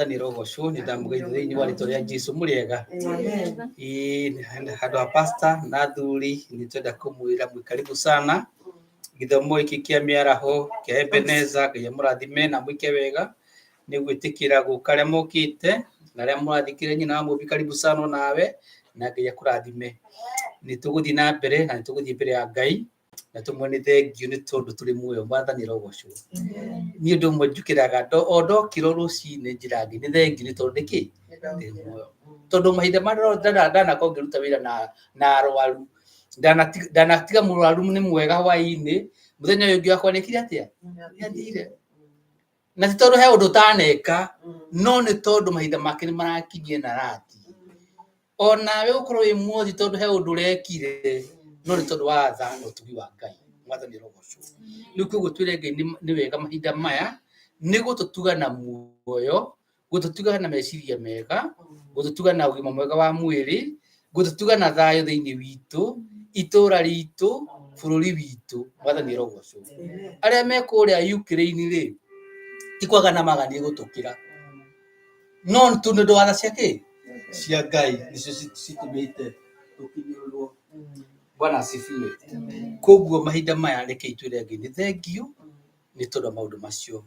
Nirogocwo ni ndamugeithia ni wari toria Jesu muriega handu ha pastor na thuri ni twenda kumwira mwikaribu sana githomo iki kia miaraho kia Ebeneza kia murathime na mwike wega ni gwitikira gukaria mukite na ria murathikire nyina mu karibu sana nawe na ngia kurathime ni tuguthi na mbere na tuguthi mbere ya Ngai na tumwone thengiu ni tondu turi muoyo mwathani rogocwo ni undu mwe njukiraga ondo kiroro ci ni njirangi ni thengiu ni tondu ki tondu mahinda maroro ndana kongeruta wira na arwaru ndanatiga murwaru ni mwega hwaini muthenya uyu ngi akwa nekire atia yathire na ti tondu he undu taneka no ni tondu mahinda make ni marakinyie na rati onawe ukorwo wi muothi tondu he undu rekire no ni tondu wa tha no tugi wa Ngai mwathani rogocwo ni kugo twire Ngai ni wega mahinda maya ni gututuga na muoyo gututuga na meciria mega gututuga na ugima mwega wa mwiri gututuga na thayo thiini witu itura ritu bururi witu mwathani rogocwo aria me kuria Ukraine ri ikwaga na magani gutukira no tundu ndwatha ciake cia Ngai nicio citumite tukinyurwo Bwana asifiwe. Koguo mahinda maya reke itwire Ngai ni thengiu ni tondu maundu macio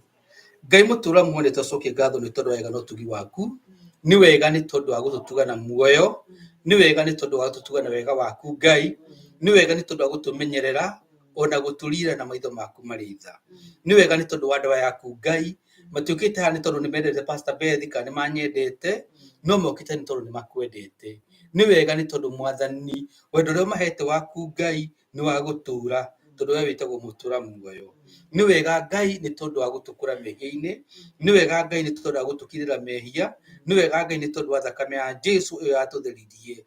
Ngai mutura muone twacokie ngatho ni tondu wega no tugi waku ni wega ni tondu wa gututuga na muoyo ni wega ni tondu wa gututuga na wega waku Ngai ni wega ni tondu wa gutumenyerera ona guturira na maitho maku maritha ni wega ni tondu wa ndawa yaku Ngai matiukite hani tondu ni mendete Pastor Beth kana ni manyendete no mokite ni tondu ni makwendete ni wega ni tondu mwathani wendo ria mahete waku Ngai ni wa gutura tondu we witagwo mutura muoyo ni wega Ngai ni tondu wa gutukura mehia-ini ni wega Ngai ni tondu wa gutukirira mehia ni wega Ngai ni tondu wa thakame ya Jesu iyo yatutheririe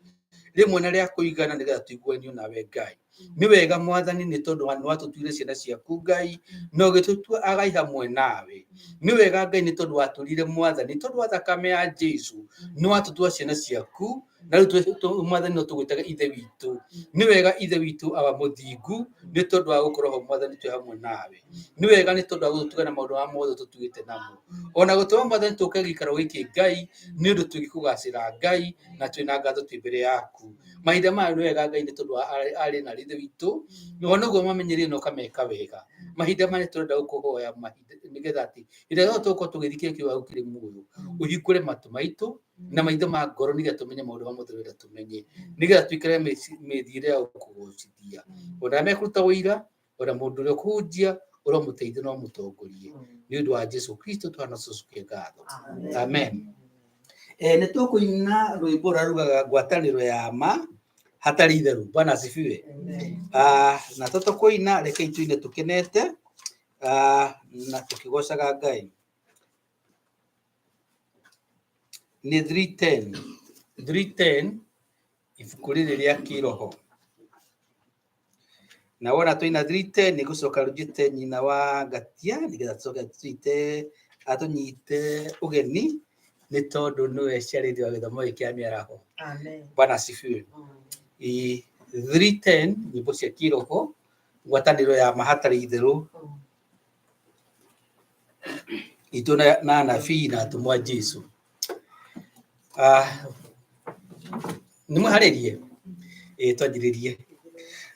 rimwe na ria kuigana nigetha tuiguanio nawe Ngai ni wega mwathani ni tondu wa tutuire ciana ciaku Ngai no gitutua agai hamwe nawe ni wega Ngai ni tondu wa turire mwathani tondu wa thakame ya Jesu ni watutua ciana ciaku na ritu mwathani no tugwitaga ithe witu ni wega ithe witu aba muthingu ni tondu wa gukorwo mwathani twi hamwe nawe ni wega ni tondu wa gutuga na maundu wa mothe tutugite namo ona gutuma mwathani tuke gikaro giki Ngai ni undu tugikugacira Ngai na twina ngatho twi mbere yaku mahinda maya ni wega Ngai ni tondu ari na ithe witu ona guo mamenyerire no kameka wega mahinda maya turenda gukuhoya mahinda nigetha ati ire no tuko tugithikia kiwa ukiri muoyo uhikure matu maitu na maitho ma ngoro nigetha tumenye maundu mothe wenda tumenye nigetha twikare mithire ya kugucithia ona mekuruta wira ona mundu uri kunjia uri muteithia no mutongorie ni undu wa Jesu Kristo twana tucokie ngatho amen. Ni tukuina rwimbo rugaga ngwataniro ya ma hatari itheru. Bwana asifiwe. Na tukuina reke ituine tukenete na tukigocaga Ngai ni 310 ibuku riri ria kiroho na wona tuina 310 ni gucoka rujite nyina wa Gatia nigetha tucoke tuite atunyite ugeni ni tondu niwe ciarithi wa githomo kia miaraho. Amen. Bwana asifiwe. 310 nyimbo cia kiroho ngwataniro ya mahatari itheru ituna na nabii na atumwa Jesu. Ni muharirie twanjiririe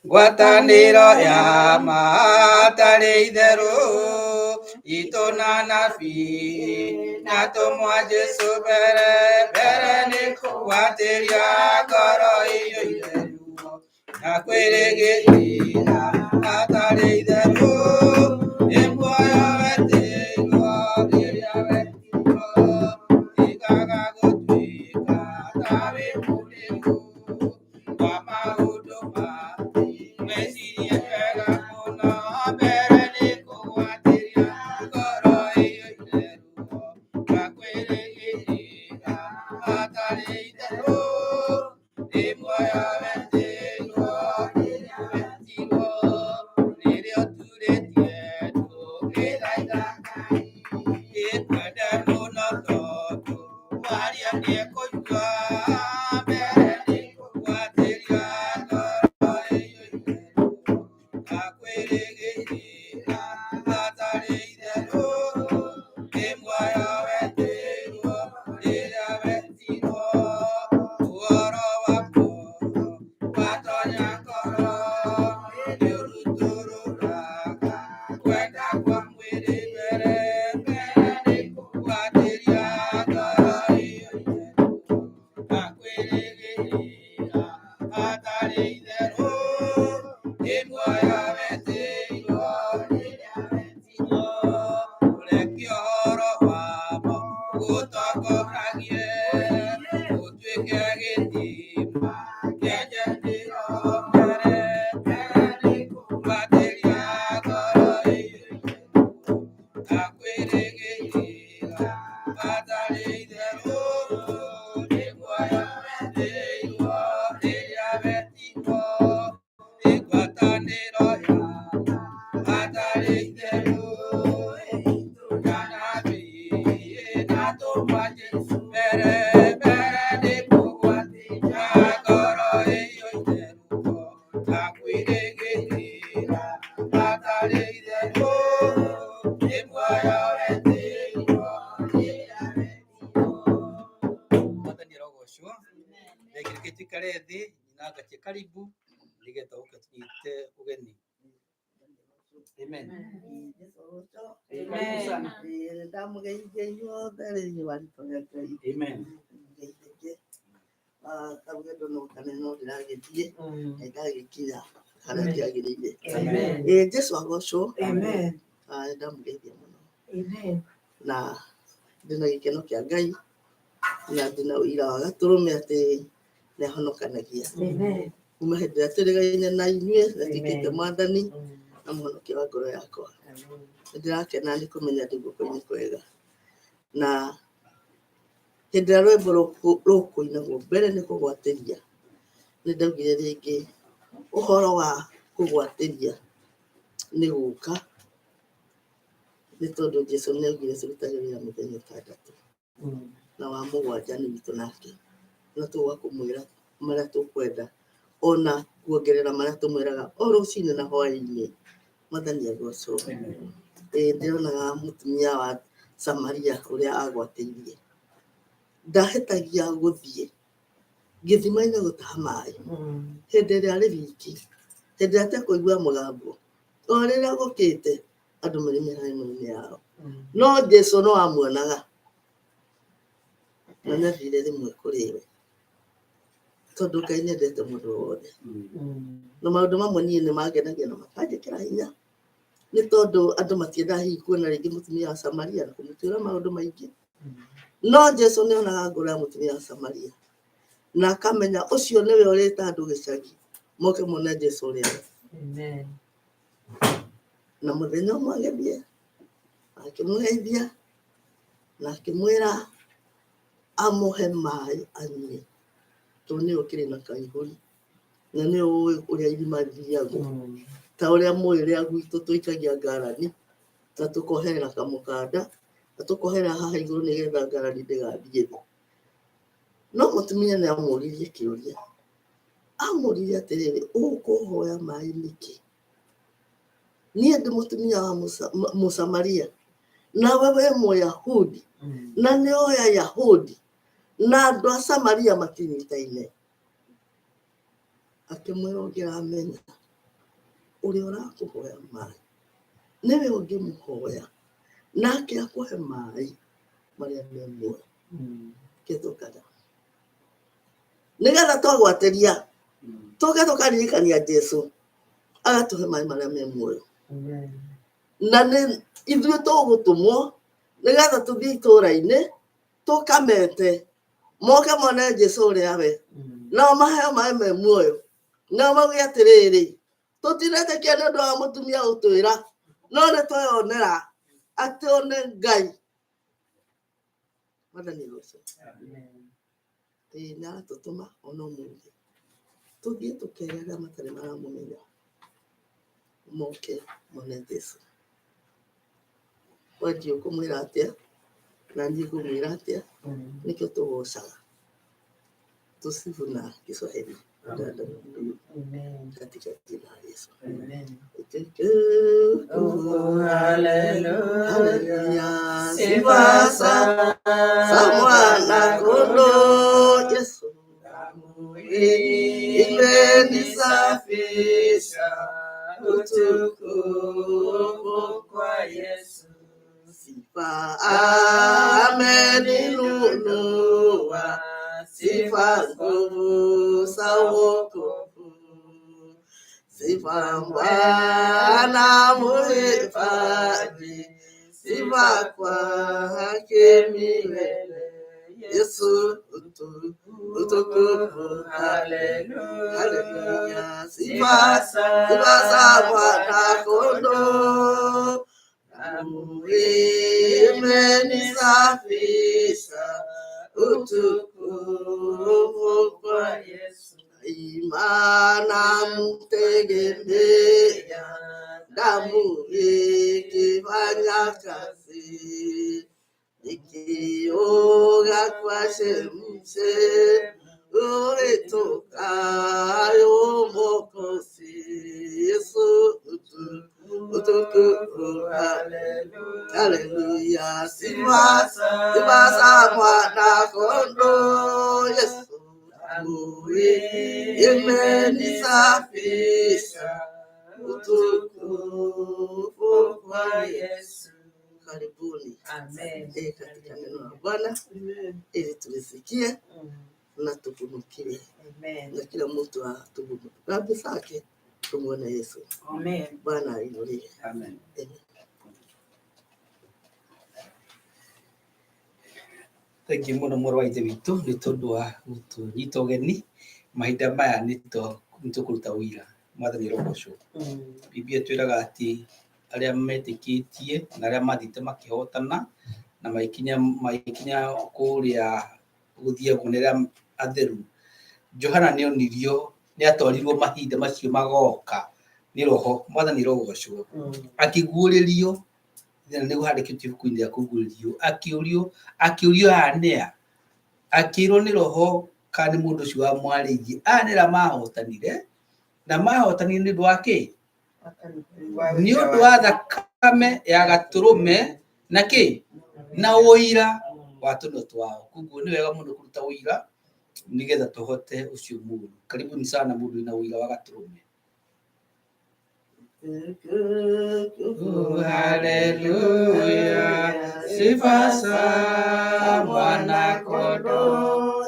ngwataniro ya mahatari itheru ituna nabii na atumwa Jesu bere ni kuwatiria ngoro iyo itheru na kwirigirira hatari itheru imwoyo wetigwo riria wetigwo igaga gutwika tawi mulimu wa maundu mathi mecirie wega muno mbere ni kuwatiria ngoro iyo itheru na kwirigirira hatari itheru imwoyo wetigwo riria wetigwo riria turetie tukithaitha Ngai ikwende muno tondu waria niekuigua mbere ni kuwatiria ngoro iyo itheru na kwirigirira hatari itheru imwoyo wetigwo Karibu ndigeta ukatite ugeni. Amen. Amen. Karugedo no kaneno ndiragetie ndagikira kana kiagirire. Amen. Jesu agocwo. Amen. Ndamugeithia muno. Amen. Na ndina gikeno kia Ngai na ndina uira wa gaturume ati nĩ ahonokanagia. Amen. Kuma hĩndĩ ĩrĩa tũrĩgaine na inyuĩ na tũikĩte Mwathani na mũhonokia wa ngoro yakwa. Nĩndĩrakena nĩ kũmenya ndĩ guoko-inĩ kwega. Na hĩndĩ ĩrĩa rwĩmbo rũkũinagwo mbere nĩ kũgwatĩria, nĩndaugire rĩngĩ ũhoro wa kũgwatĩria nĩ gũka, nĩ tondũ Jesũ nĩaugire tũrutage wĩra mũthenya ũtandatũ na wa mũgwanja nĩ witũ nake, na tũgakũmwĩra marĩa tũkwenda ona kuongerera marĩa tũmwĩraga o rũcinĩ na hwaĩ-inĩ. Mwathani agocwo. Ndĩronaga mũtumia wa Samaria ũrĩa agwatĩirie, ndahĩtagia gũthiĩ gĩthima-inĩ gũtaha maĩ hĩndĩ ĩrĩa arĩ wiki, hĩndĩ ĩrĩa atekũigua mũgambo, o rĩrĩa gũkĩte andũ marĩ mĩhang'o-inĩ yao, no Jesũ no amuonaga na nĩathire rĩmwe kũrĩ we, tondũ Ngai nĩendete mũndũ wothe. Na maũndũ mamwe niĩ nĩmangenagia na makanjĩkĩra hinya, nĩ tondũ andũ matiendaga hihi kuona rĩngĩ mũtumia wa Samaria na kũmũtuĩra maũndũ maingĩ, no Jesũ nĩonaga ngoro ya mũtumia wa Samaria na akamenya ũcio nĩwe ũrĩta andũ gĩcagi moke mone Jesũ ũrĩa. Amen. Na mũthenya ũmwe agĩthiĩ akĩmũgeithia na akĩmwĩra amũhe maĩ anyue, tondũ nĩ ũkĩrĩ na kaihũri na nĩ ũĩ ũrĩa irima rĩthiagwo, ta ũrĩa mũĩ ũrĩa gwitũ tũikagia ngarani na tũkoherera kamũkanda na tũkoherera haha igũrũ nĩgetha ngarani ndĩgathiĩ thĩ. No mũtumia nĩamũririe kĩũria, amũririe atĩrĩrĩ, ũkũhoya maĩ nĩkĩ? Niĩ ndĩ mũtumia wa Mũsamaria nawe wĩ Mũyahudi, na nĩ oĩ Ayahudi na andũ a Samaria matinyitaine. Akĩmwĩra ũngĩramenya ũrĩa ũrakũhoya maĩ nĩwe ũngĩmũhoya nake akũhe maĩ marĩa me muoyo. Kĩthũkana nĩgetha twagwatĩria tũke tũkaririkania Jesũ agatũhe maĩ marĩa me muoyo. Na nĩ ithuĩ tũgũtũmwo nĩgetha tũthiĩ itũũra-inĩ tũkamete moke mone Jesũ ũrĩa we, nao maheo maĩ me muoyo, nao mauge atĩrĩrĩ, tũtiretĩkia nĩ ũndũ wa mũtumia gũtwĩra, no nĩtweyonera atĩ ũyũ nĩ Ngai. Mwathani agocwo. Nĩaratũtũma ona ũmũthĩ tũthiĩ tũkere arĩa matarĩ maramũmenya moke mone Jesũ. Wendio ũkũmwĩra atĩa na niĩ ngũmwĩra atĩa, nĩkĩo tũgocaga. Tusifu na Kiswahili katika jina la Yesu. Haleluya, sifa za mwana kondoo Yesu, damu imenisafisha, utukufu kwa Yesu. Sifa ameninunua, sifa nguvu za wokovu, sifa Bwana muhifadhi, sifa kwake milele. Yesu utukufu, haleluya. Sifa za Mwana Kondoo, damu imenisafisha. Utukufu kwa Yesu, imana mtegemea, damu ikifanya kazi, nikioga kwa chemchemi uitokayo Mwokozi. Yesu utukufu, haleluya. Sifa za Mwana Kondoo, Yesu damu imenisafisha. Utukufu kwa Yesu. Karibuni. Amen. Katika neno la Bwana ili tulisikie na tukumbukie. Amen. Na kila mtu atubu dhambi zake, tumuone Yesu. Amen. Bwana ainuliwe. Amen. Thank you muno moro waite witu ni tondu wa gutunyita ugeni mahinda maya ni tukuruta wira mwathani rogoco. Biblia twiraga ati aria metikitie na aria mathite makihotana na maikinya kuria guthia gunerea atheru. Johana ni onirio ni atorirwo mahinda macio magoka ni roho mwathani rogoco akiguuririo thina ni guhandikitio ibuku-ini ria kuguuririo akiurio anea akirwo ni roho kana mundu ucio wa mwaririe anera mahotanire na mahotanire ni ndwake ni undu wa thakame ya gaturume na ki na uira wa tuno twao. Koguo ni wega muno kuruta uira nigetha tuhote ucio mundu. Karibuni sana mundu ina uira wa gaturume. Haleluya, sifa za Mwana Kondoo,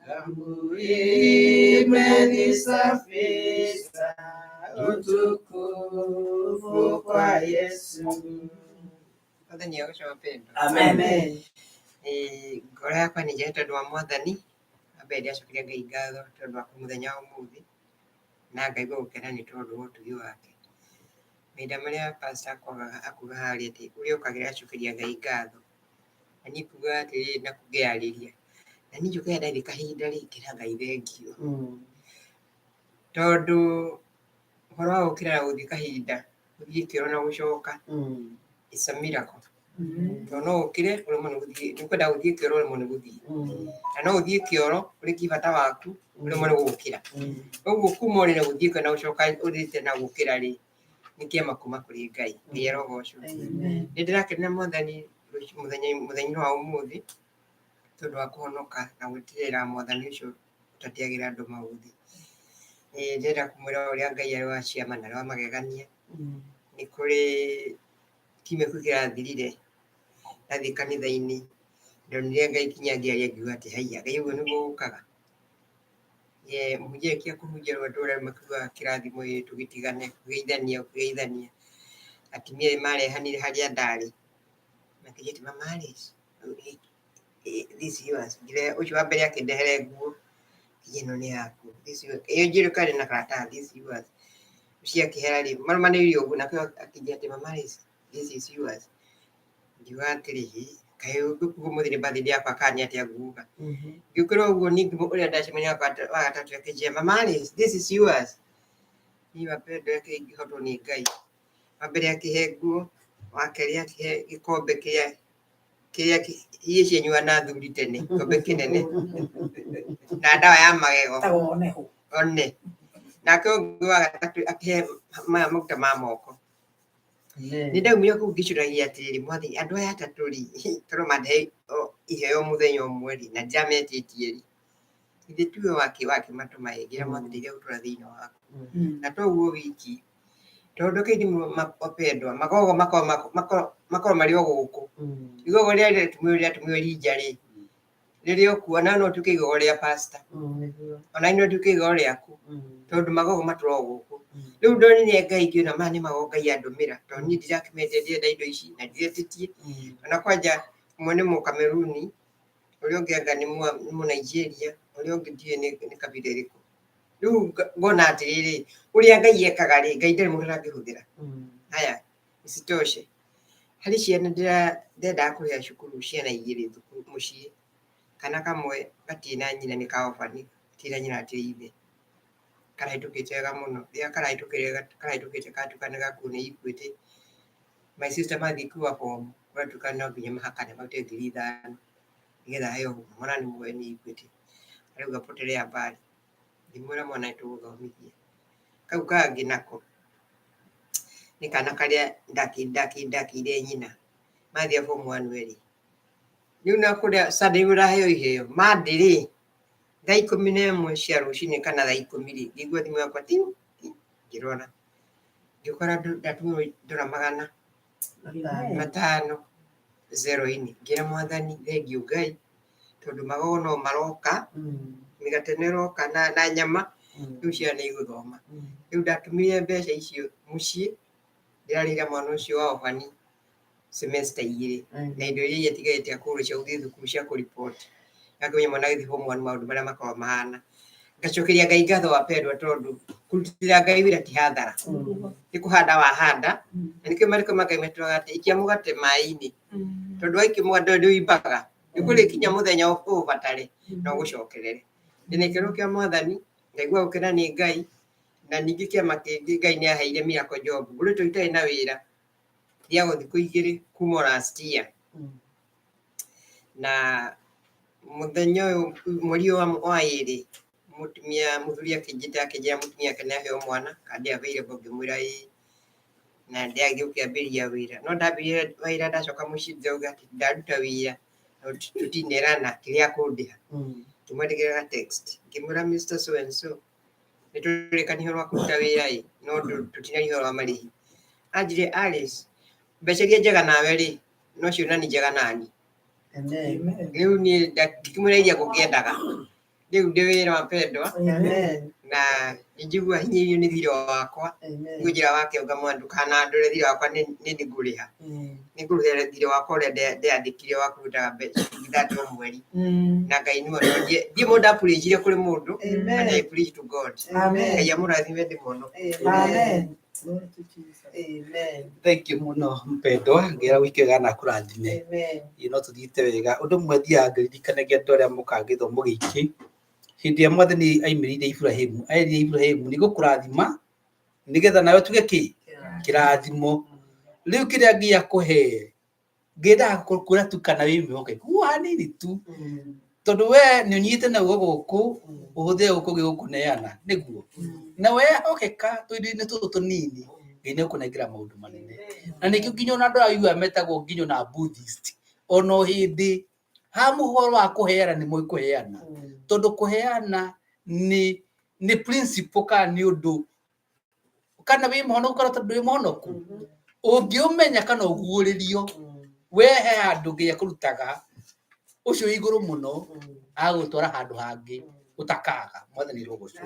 damu imenisafisha. Utukufu kwa Yesu. Mwathani agoco wapendwa. Amen. Ngoro yakwa nĩ njega tondũ wa Mwathani. Ambe ndiacokeria Ngai ngatho tondũ wa mũthenya wa ũmũthĩ, na ngaigua gũkena nĩ tondũ wa ũtugi wake. Mahinda marĩa pastor akuga harĩa atĩ ũrĩa ũkagĩra acokeria Ngai ngatho, na niĩ kuga atĩrĩrĩ na kũngĩarĩria, na niĩ njũkaga ndarĩ kahinda rĩngĩra Ngai thengio, tondũ ũhoro wa gũkĩra na gũthiĩ kahinda gũthiĩ kĩoro na gũcoka it's a miracle. Tondũ no ũkĩre ũremwo nĩ gũthiĩ, nĩ ũkwenda gũthiĩ kĩoro ũremwo nĩ gũthiĩ, na no ũthiĩ kĩoro ũrĩkie bata waku ũremwo nĩ gũkĩra. Ũguo kuma ũrĩ na gũthiĩ kana gũcoka ũrĩte na gũkĩra-rĩ, nĩ kĩama kuma kũrĩ Ngai. Ngai arogocwo. Nĩ ndĩrakenera Mwathani mũthenya wa ũmũthĩ tondũ wa kũhonoka na gwĩtigĩrĩra Mwathani ũcio ũtatiagĩra andũ maũthĩ. Ndĩrenda kũmwĩra ũrĩa Ngai arĩ wa ciama na arĩ wa magegania. Nĩ kũrĩ kiumia kĩu kĩrathirire ndathiĩ kanitha-inĩ, ndonire Ngai kinya ngĩaria ngiuga atĩ haiya Ngai ũguo nĩguo gũkaga. Mũhunjia arĩkia kũhunjia rũgano rũrĩa makiugaga kĩrathimo gĩkĩ tũgĩtigane kũgeithania. Atumia erĩ marehanire harĩa ndarĩ makĩnjĩra atĩ Mama Alice, this is yours. Ũcio wa mbere akĩndehere nguo, ĩno nĩ yaku. Ĩyo njirũ karĩ na karatathi, this is yours. Ũcio akĩhera-rĩ marumanĩrĩire ũguo, nake akĩnjĩra atĩ Mama Alice, this is yours. Ngiuga atĩrĩrĩ, kaĩ ũguo mũthĩ nĩ birthday yakwa kana nĩ atĩa nguga. Ngĩũkĩra ũguo ningĩ ũrĩa ndacemania wa gatatũ akĩnjĩra Mama Alice, this is yours. Niĩ wapendwa akĩngĩhotwo nĩ Ngai. Wa mbere akĩhe nguo, wa kerĩ akĩhe gĩkombe kĩrĩa iria cianyua na athuri tene, gĩkombe kĩnene na ndawa ya magego one. Nake ũngĩ wa gatatũ akĩhe maguta ma moko. Nĩ ndaumire kũu ngĩcũragia atĩrĩrĩ, Mwathani andũ aya atatũ-rĩ tondũ mandehe iheo mũthenya ũmwe-rĩ na ndiametĩtie-rĩ, githĩ tiwe wakĩmatũma ngira Mwathani iria gũtũra thĩinĩ waku. Na to ũguo wiki, tondũ kaingĩ wapendwa magogo makorwo marĩ o gũkũ. Igogo rĩrĩa rĩatumio Elijah-rĩ, rĩrĩa ũkuona no ũtuĩke igogo rĩa pastor, ona no ũtuĩke igogo rĩaku, tondũ magogo matũra o gũkũ. Riu ndoni ni Ngai ngiona mani magogai andumira to ni ndirakimete ndirenda indo ici na ndiretĩtie ona kwanja mwene mu Kameruni uria ungi anga ni mu Nigeria uria ungi ndiye ni kabila iriku riu ngona atiriri uria Ngai ekaga ri Ngai ndari mundu angihuthira haya isitoshe hari ciana ndenda kuria cukuru ciana igiri thukuru mucii kana kamwe gatina nyina ni kaofani tira nyina atiibe karaitukite wega muno ria karaitukite katukana gakune ikwite my sister mathi kuwa form watukana nginya mahakane maute 3000 nigetha heo mwana ni mweni ikwite ariu gapotelea mbali ndimwira mwana itu guthomithia kau kangi nako ni kana karia ndakire nyina mathia form 1 weri riu nakuria Sunday uraheo iheo mandiri thaa 11 cia rucini kana thaa 10 ngigua thimu yakwa tiu ngirona ngikora ndatumwo ndora magana 5 0 ngira mwathani thengiũ Ngai tondu magono maroka migatenero kana na nyama riu ciana iguthoma riu ndatumire mbeca icio mucii ndirarira mwana ucio wa ofani semester igiri na indo iria itigaite akuru cia uthii thukuru cia kuripot yakonya mwana githi form 1 maundu maria makao mahana ngacokeria Ngai ngatho wapendwa tondu kurutira Ngai wira ti hathara ni kuhanda wahanda na nikio mariko magai metwaga ati ikia mugate mai-ini tondu waiki mugate ndu imbaga nikuri kinya muthenya ubatare no gucokerere ndine kiro kia mwathani ngaigua gukena ni Ngai na ningi kiama kingi Ngai ni aheire miracle job nguri tuitai na wira ria guthi kuigiri kuma last year na muthenya uyu mweri wa iri mutumia muthuri akijita akijira mutumia kana heo mwana kandi aveire ngimwira na ndiagiukia biria wira no ndambire wira ndacoka mucii ndauga ati ndaruta wira tutinerana kiria kundiha tumwandikira text ngimwira Mr. So and so niturekaniho rwa kuruta wira no tutinariho rwa marihi anjire Alice mbeca iria njega nawe ri no cio nani njega nani riu ni ndikimwira iria ngukiendaga riu ndi wira wa pendwa na njigua hinyirio ni thira wakwa ngujira wake ugamwandu kana ndore thira wakwa ni nguriha ni nguruthere thira wakwa uria ndiandikire wa kuruta mbeca ithatu mweri na Ngai ni mono ndi mundu apurejire kuri mundu and I preach to God Ngai amurathime ndi mono Amen. Thank you muno mpendwa ngira wikega na kurathime ino tuthite wega undu mwe thia ngiririkanagia andu aria mukagithomo giki hindi ya mwathani aimirire Ibrahimu ni gukurathima nigetha nawe tuge ki kirathimo riu kiria ngia kuhe ngenda kukura tu kana wimbe okay hanini tu tondu we ni unyite na guku uhuthe guku gikuneana niguo na we okeka twindi tutu tunini ngine kunengira maundu manene na nikio nginyo na andu ayu ametagwo nginyo na Buddhist ono hindi ha muhoro wa kuheana ni moi kuheana tondu kuheana ni principle ka ni undu kana wi muhono ukora tondu wi muhonoku ungiumenya kana uguririo we he andu nginya kurutaga ucio iguru muno agutwara handu hangi utakaga mwathani rogoco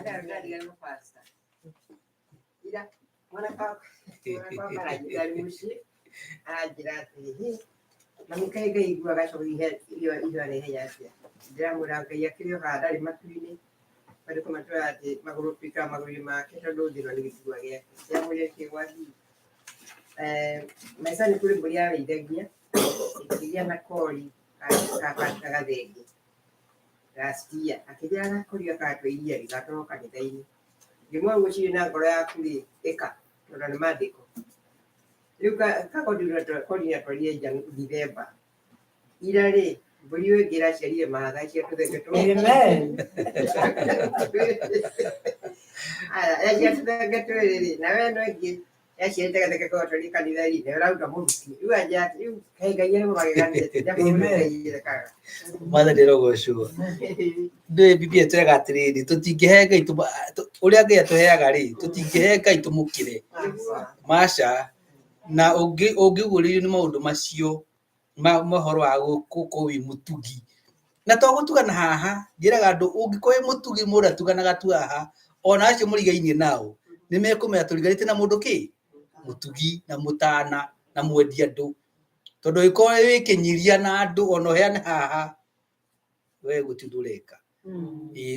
mwana kwa marajari muci ajira ati Namikai Ngai igua gacoka iyo arehe yacia ndiramwira Ngai akirio handari matu-ini bariko matwara ati maguru pika maguru make tondu thirwo ni gĩturwa gĩake ndiramwĩrire kĩgwathi maica nĩ kũrĩ mbũri arĩithagia ĩkĩgĩa na kori kagathengi last year akĩgĩa na kori agatwa iria rĩgatwarwo kanitha-inĩ ngĩmwĩra mũciĩ na ngoro yaku rĩ ĩka tondũ nĩ maandĩko riu kakodina twarire nja December ira ri mburi we ngira ciarire mahatha cia tuthenge tu aya cia tuthenge tu ri na we no ngi yaciarite gatheke ko twarire kanitha ri na rauga muruti riu anja riu kai Ngai ni mugageganite ndamuire kaga mwathani rogoco ndi biblia twega atiriri tutingihe Ngai uria Ngai atuheaga ri tutingihe Ngai tumukire masha na ungiguririo ni maundu macio mahoro wa guku wi mutugi na to gutugana haha njiraga andu ungiko wi mutugi mura tuganaga tu haha ona acio murigainie nao nimekumenya turigarite na mundu ki mutugi na mutana na mwendia ndu tondu ikore wikinyiria na andu ono heane haha we gutindureka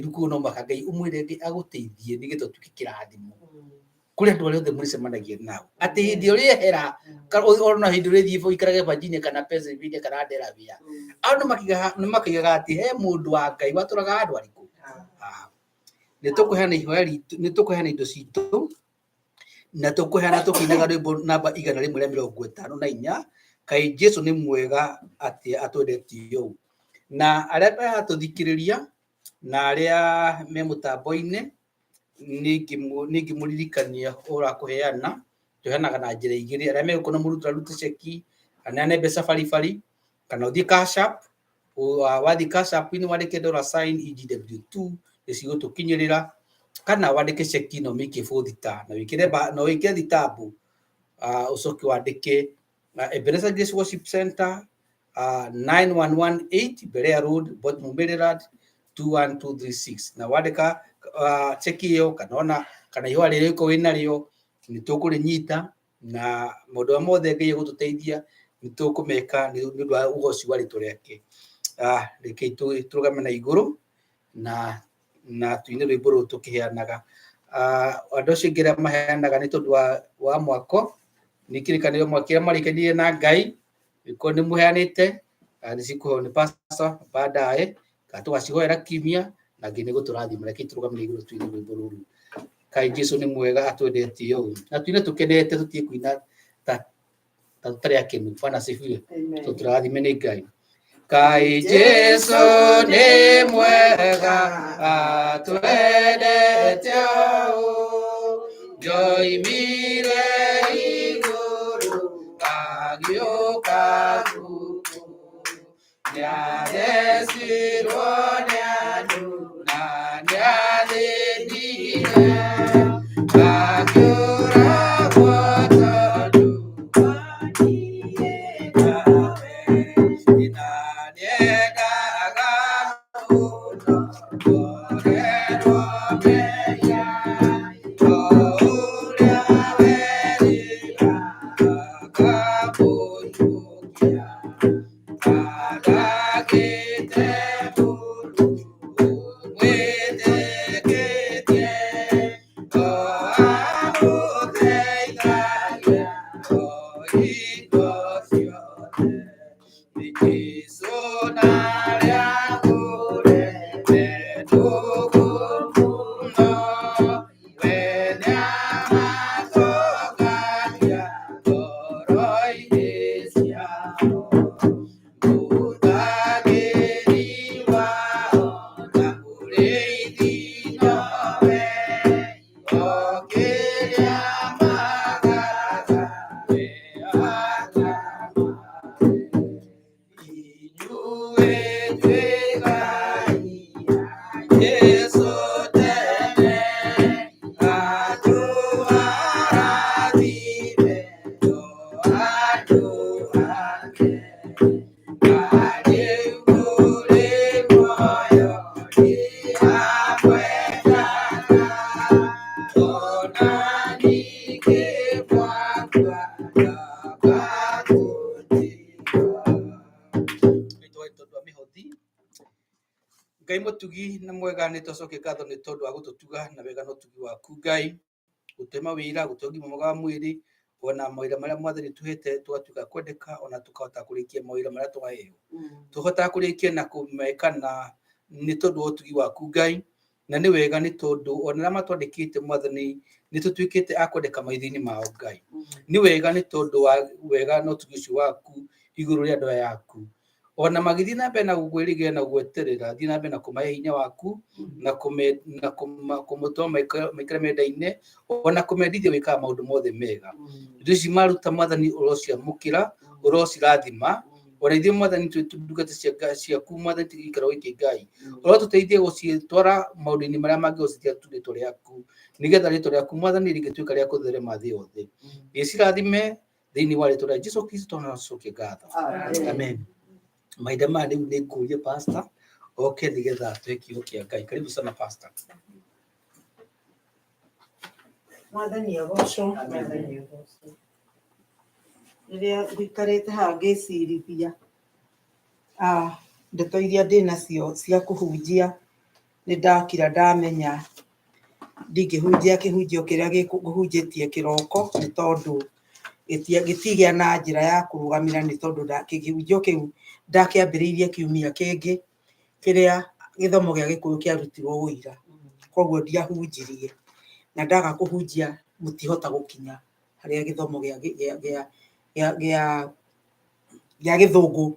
ruku no makagai umwire ngi aguteithie nigetha tuki kirathimo kuri andu ari othe muricemanagia nao ati hindi uri ehera ona hindi uri thie ikarage Virginia kana Pennsylvania kana Delaware andu makigaga ati he mundu wa Ngai waturaga andu ariku nitukuheana ihoya ritu nitukuheana indo citu na tukuheana tukinaga rwimbo namba 154 kai Jesu ni mwega ati atwendetie u na aria atuthikiriria na aria me mutambo-ini ningi muririkania urakuheana tuheanaga na njira igiri aria megukona murutura rute ceki kana ne mbeca baribari kana uthie cash app wathi cash app ni wandike $sign EGW2 icigutukinyirira kana wandike ceki no miki fothita na wikire no wikire thitambu ucoke wandike Ebenezer Grace Worship Center 9118 Berea Road Bottom Maryland 21236 na wandika cheki yo kana ihoa riria iko winario ni tukurinyita na mundu wa mothe ngai gututeithia ni tukumeka ni undu wa ugoci wa ritu riake reke turugame na iguru na tuine rwimbo ru tukiheanaga andu acio ngira maheanaga ni tondu wa mwako ni kirikanio mwakire marikenie na Ngai iko ni muheanite ni cikuho ni pastor baadaye katugacihoera kimia na ngine guturathima reke turugame na iguru tuine rwimbo ruru kai Jesu ni mwega atwendetie u na tuine tukenete tutie kuina ta tutari akinu fana sifiwe tuturathime ni Ngai kai Jesu ni mwega atwendetie u joimire iguru agioka tuku nyadesirwo ni andu na nyathindire akiura gwotondu waniye nawe inaniendaga muno korerwo meya uria werira akamutukia agakite muru mwitikite amuteithagia indo ciothe Jesu naria kurete tukumuno wene amatokagia ngoro-ini ciao mutagiri wao na mũrĩithi nowe okĩrĩa magaga we inyuĩ twĩgaia Jesu tene atũarathime no andũ ake arĩu mũrĩ muoyo nĩ amwendaga ona ningĩ mwakua Ngai mutugi na mwega ni tucoke ngatho ni tondu wa gututuga na wega no tugi waku Ngai gutema wira gutongi mwega wa mwiri ona mawira maria mwathani tuhete tugatuka kwendeka ona tukahota kurikia mawira maria twaheo tuhota kurikia na kumeka na ni tondu wa tugi waku Ngai na ni wega ni tondu ona na matwandikite mwathani ni tutuikite akwendeka maithini mao Ngai ni wega ni tondu wa wega no tugi ucio waku iguru ria ndoa yaku ona magithi na mbere na gugwirigira na gweterera thi na mbere na kumahe hinya waku na kumutoma maikare menda-ine ona kumendithia wikaga maundu mothe mega indo ici maruta mwathani urociamukira urocirathima ona ithuĩ mwathani ndungata ciaku mwathani ikara wiki Ngai urotuteithia gucitwara maundu-ini maria mangi gucitia rĩtwa rĩaku nigetha rĩtwa rĩaku mwathani rĩgĩtuĩka rĩa gũtherema thĩ yothe gĩcirathime thĩinĩ wa rĩtwa rĩa Jesu Kristo na cokie ngatho amen mahinda maya rĩu nĩ ngũria pastor oke nigetha atue kiugo kĩa Ngai karibu sana pastor Mwathani agocwo. Rĩrĩa gũikarĩte haha ngĩcirithia ndeto iria ndĩnacio cia kũhunjia, nĩ ndakira ndamenya ndingĩhunjia kĩhunjio kĩrĩa gĩkũhunjĩtie kĩroko, nĩ tondũ gĩtigĩa na njĩra ya kũrũgamĩra, nĩ tondũ kĩhunjio kĩu ndakĩambĩrĩirie kiumia kĩngĩ kĩrĩa gĩthomo gĩa Gĩkũyũ kĩarutirwo ũira, koguo ndiahunjirie, na ndaga kũhunjia mũtihota gũkinya harĩa gĩthomo gĩa Gĩthũngũ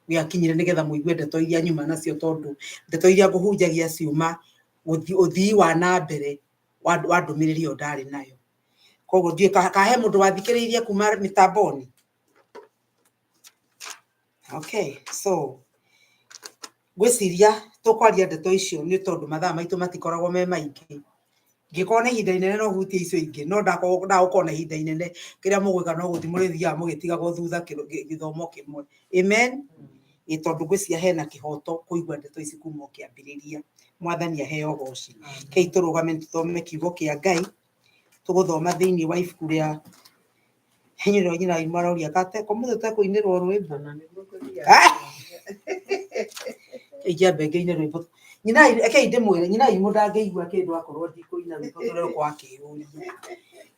gĩakinyire, nĩgetha mũigue ndeto iria nyuma nacio, tondũ ndeto iria ngũhunjagia ciuma ũthii wa na mbere wa ndũmĩrĩri ĩyo ndarĩ nayo. Koguo ndiĩ kahe mũndũ wathikĩrĩirie kuma mĩtamboni. Okay, so ngwĩciria tũkwaria ndeto icio nĩ tondũ mathaa maitũ matikoragwo me maingĩ. Ngĩkorwo na ihinda inene no hutie icio ingĩ, no ndakorwo na ihinda inene, kĩrĩa mũgwĩka no gũthiĩ mũrĩthiaga mũgĩtigagwo thutha gĩthomo kĩmwe. Amen. Tondũ ngwĩciria hena kĩhoto kũigua ndeto ici kuma kĩambĩrĩria. Mwathani aheo ũgooci. Kei tũrũgame tũthome kiugo kĩa Ngai. Tũgũthoma thĩinĩ wa ibuku rĩa Hinyĩrĩrio nyina maroria kate komuthe tekũinĩrwo rwĩmbo. Ijambe ngĩine rwĩmbo. Nyina eke ndĩmwĩre nyina imu ndangĩigua kĩndũ akorwo ndikũina rwĩmbo rũrĩa kwa kĩũria.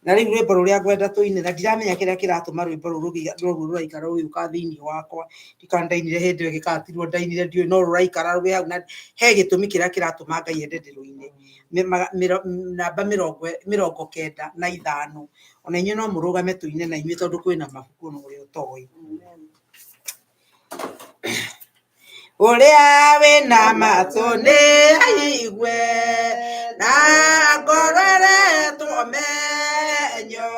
Na rĩu rwĩmbo rũrĩa ngwenda tũine, na ndiramenya kĩrĩa kĩratũma rwĩmbo rũrũ rũraikara rũgĩũka thĩinĩ wakwa. Ndikandainire hĩndĩ ĩyo gĩkatirwo ndainire ndiũĩ, no rũraikara rwĩ hau, na he gĩtũmi kĩrĩa kĩratũma Ngai ende ndĩrũine. Namba 95. Ona inyuĩ no mũrũgame tũine na inyuĩ, tondũ kwĩna mabuku no ũrĩa ũtoĩ. Ũrĩa wĩna matũ nĩ aigue, na ngorore tũmenyo,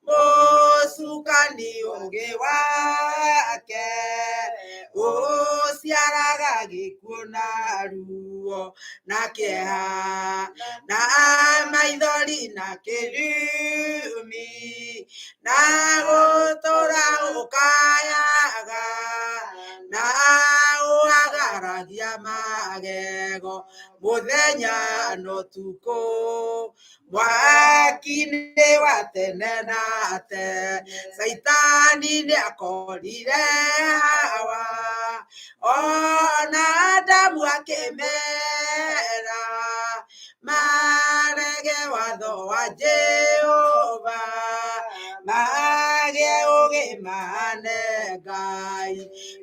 mũcukani ũngĩ wake ũciaraga gĩkuũ na ruo na kĩeha na maithori na kĩrumi na gũtũra ũkayaga na ũhagaragia magego mũthenya na ũtukũ mwaki-inĩ wa tene na tene. Saitani nĩakorire Hawa, ona Adamu akĩmera marege watho wa Jehova, mage ũgĩ mane Ngai,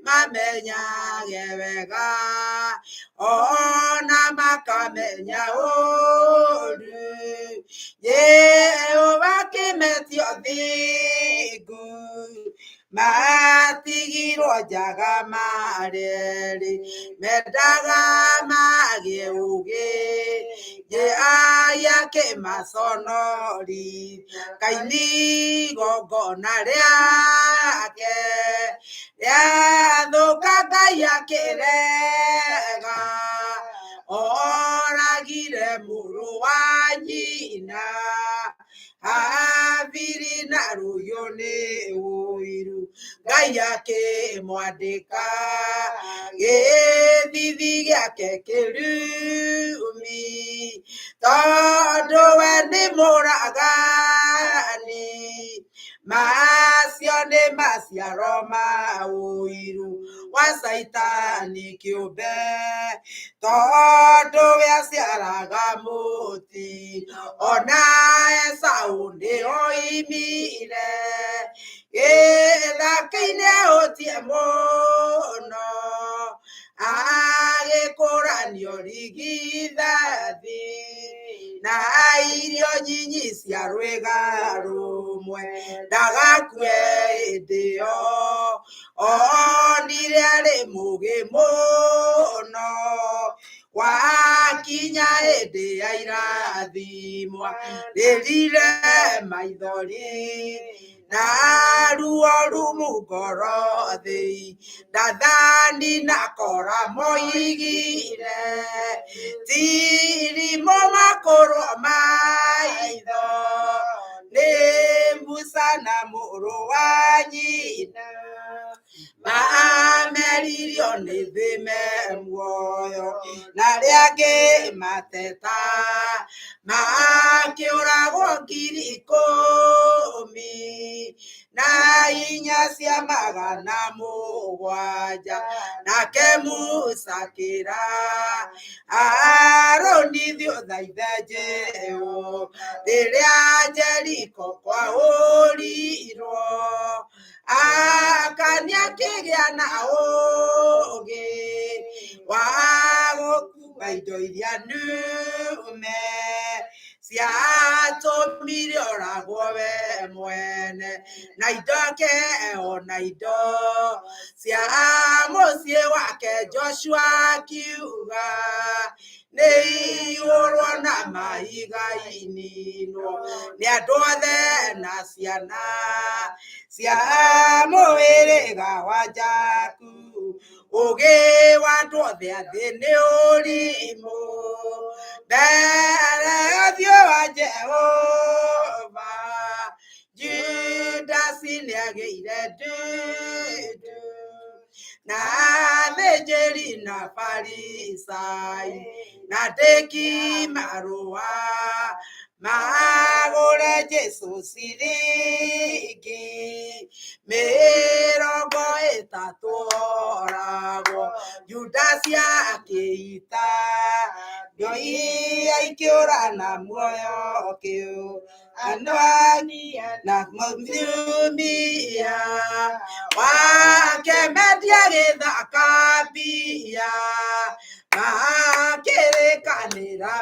mamenyage wega ona makamenya ũũru. Jehova akĩmetia thingu, matigirwo njaga mareri, mendaga magĩe ũgĩ. Ngai akĩmaconori, Kaini igongona rĩake rĩathũka, Ngai akĩrega, oragire mũrũ wa nyina. Habili na rũhiũ nĩ ũiru, Ngai akĩmwandĩka, gĩthithi gĩake kĩrumi, tondũ we nĩ mũragani. Macio nĩ maciaro ma ũiru wa Saitani kĩũmbe, tondũ we aciaraga mũtino. Ona Esaũ nĩoimire gĩthaka-inĩ ahũtiĩ mũno, agĩkũranio rigithathi na irio nyinyi cia rwĩga rũmwe. Ndagakue hĩndĩ ĩyo, onire arĩ mũgĩ mũno. Wakinya hĩndĩ ya irathimo, rĩrire maithori na ruo rumu ngoro thĩ. Ndathani na kora moigire, tirimo makũrwo maitho, nĩ Musa na mũrũ wa nyina. meririo nĩ thĩ me muoyo na arĩa angĩ mateta makĩũragwo ngiri 10 na 4 cia magana 7 nake Musa akĩra Harũni thiĩ ũthaithe Jehova rĩrĩa Jeriko kwahũrirwo akania akĩgĩa na ũũgĩ wa gũkuua indo iria ndume ciatũmire oragwo we mwene na indo keo na indo cia mũciĩ wake Joshua akiuga nĩ ihũrwo na mahiga ininwo nĩ andũ othe na ciana cia mũhĩrĩga wa Jakubu ũũgĩ wa andũ othe a thĩ nĩ ũrimũ mbere ya ũthiũ wa Jehova Judasi nĩagĩire ndudu na athĩnjĩri na Farisai na andĩki marũa magũre Jesũ ciringi 30 oragwo Judasi akĩita ndio ikĩũra na muoyo kĩu Anania na Mũtumia wake mendia gĩthaka mbia makĩrĩkanĩra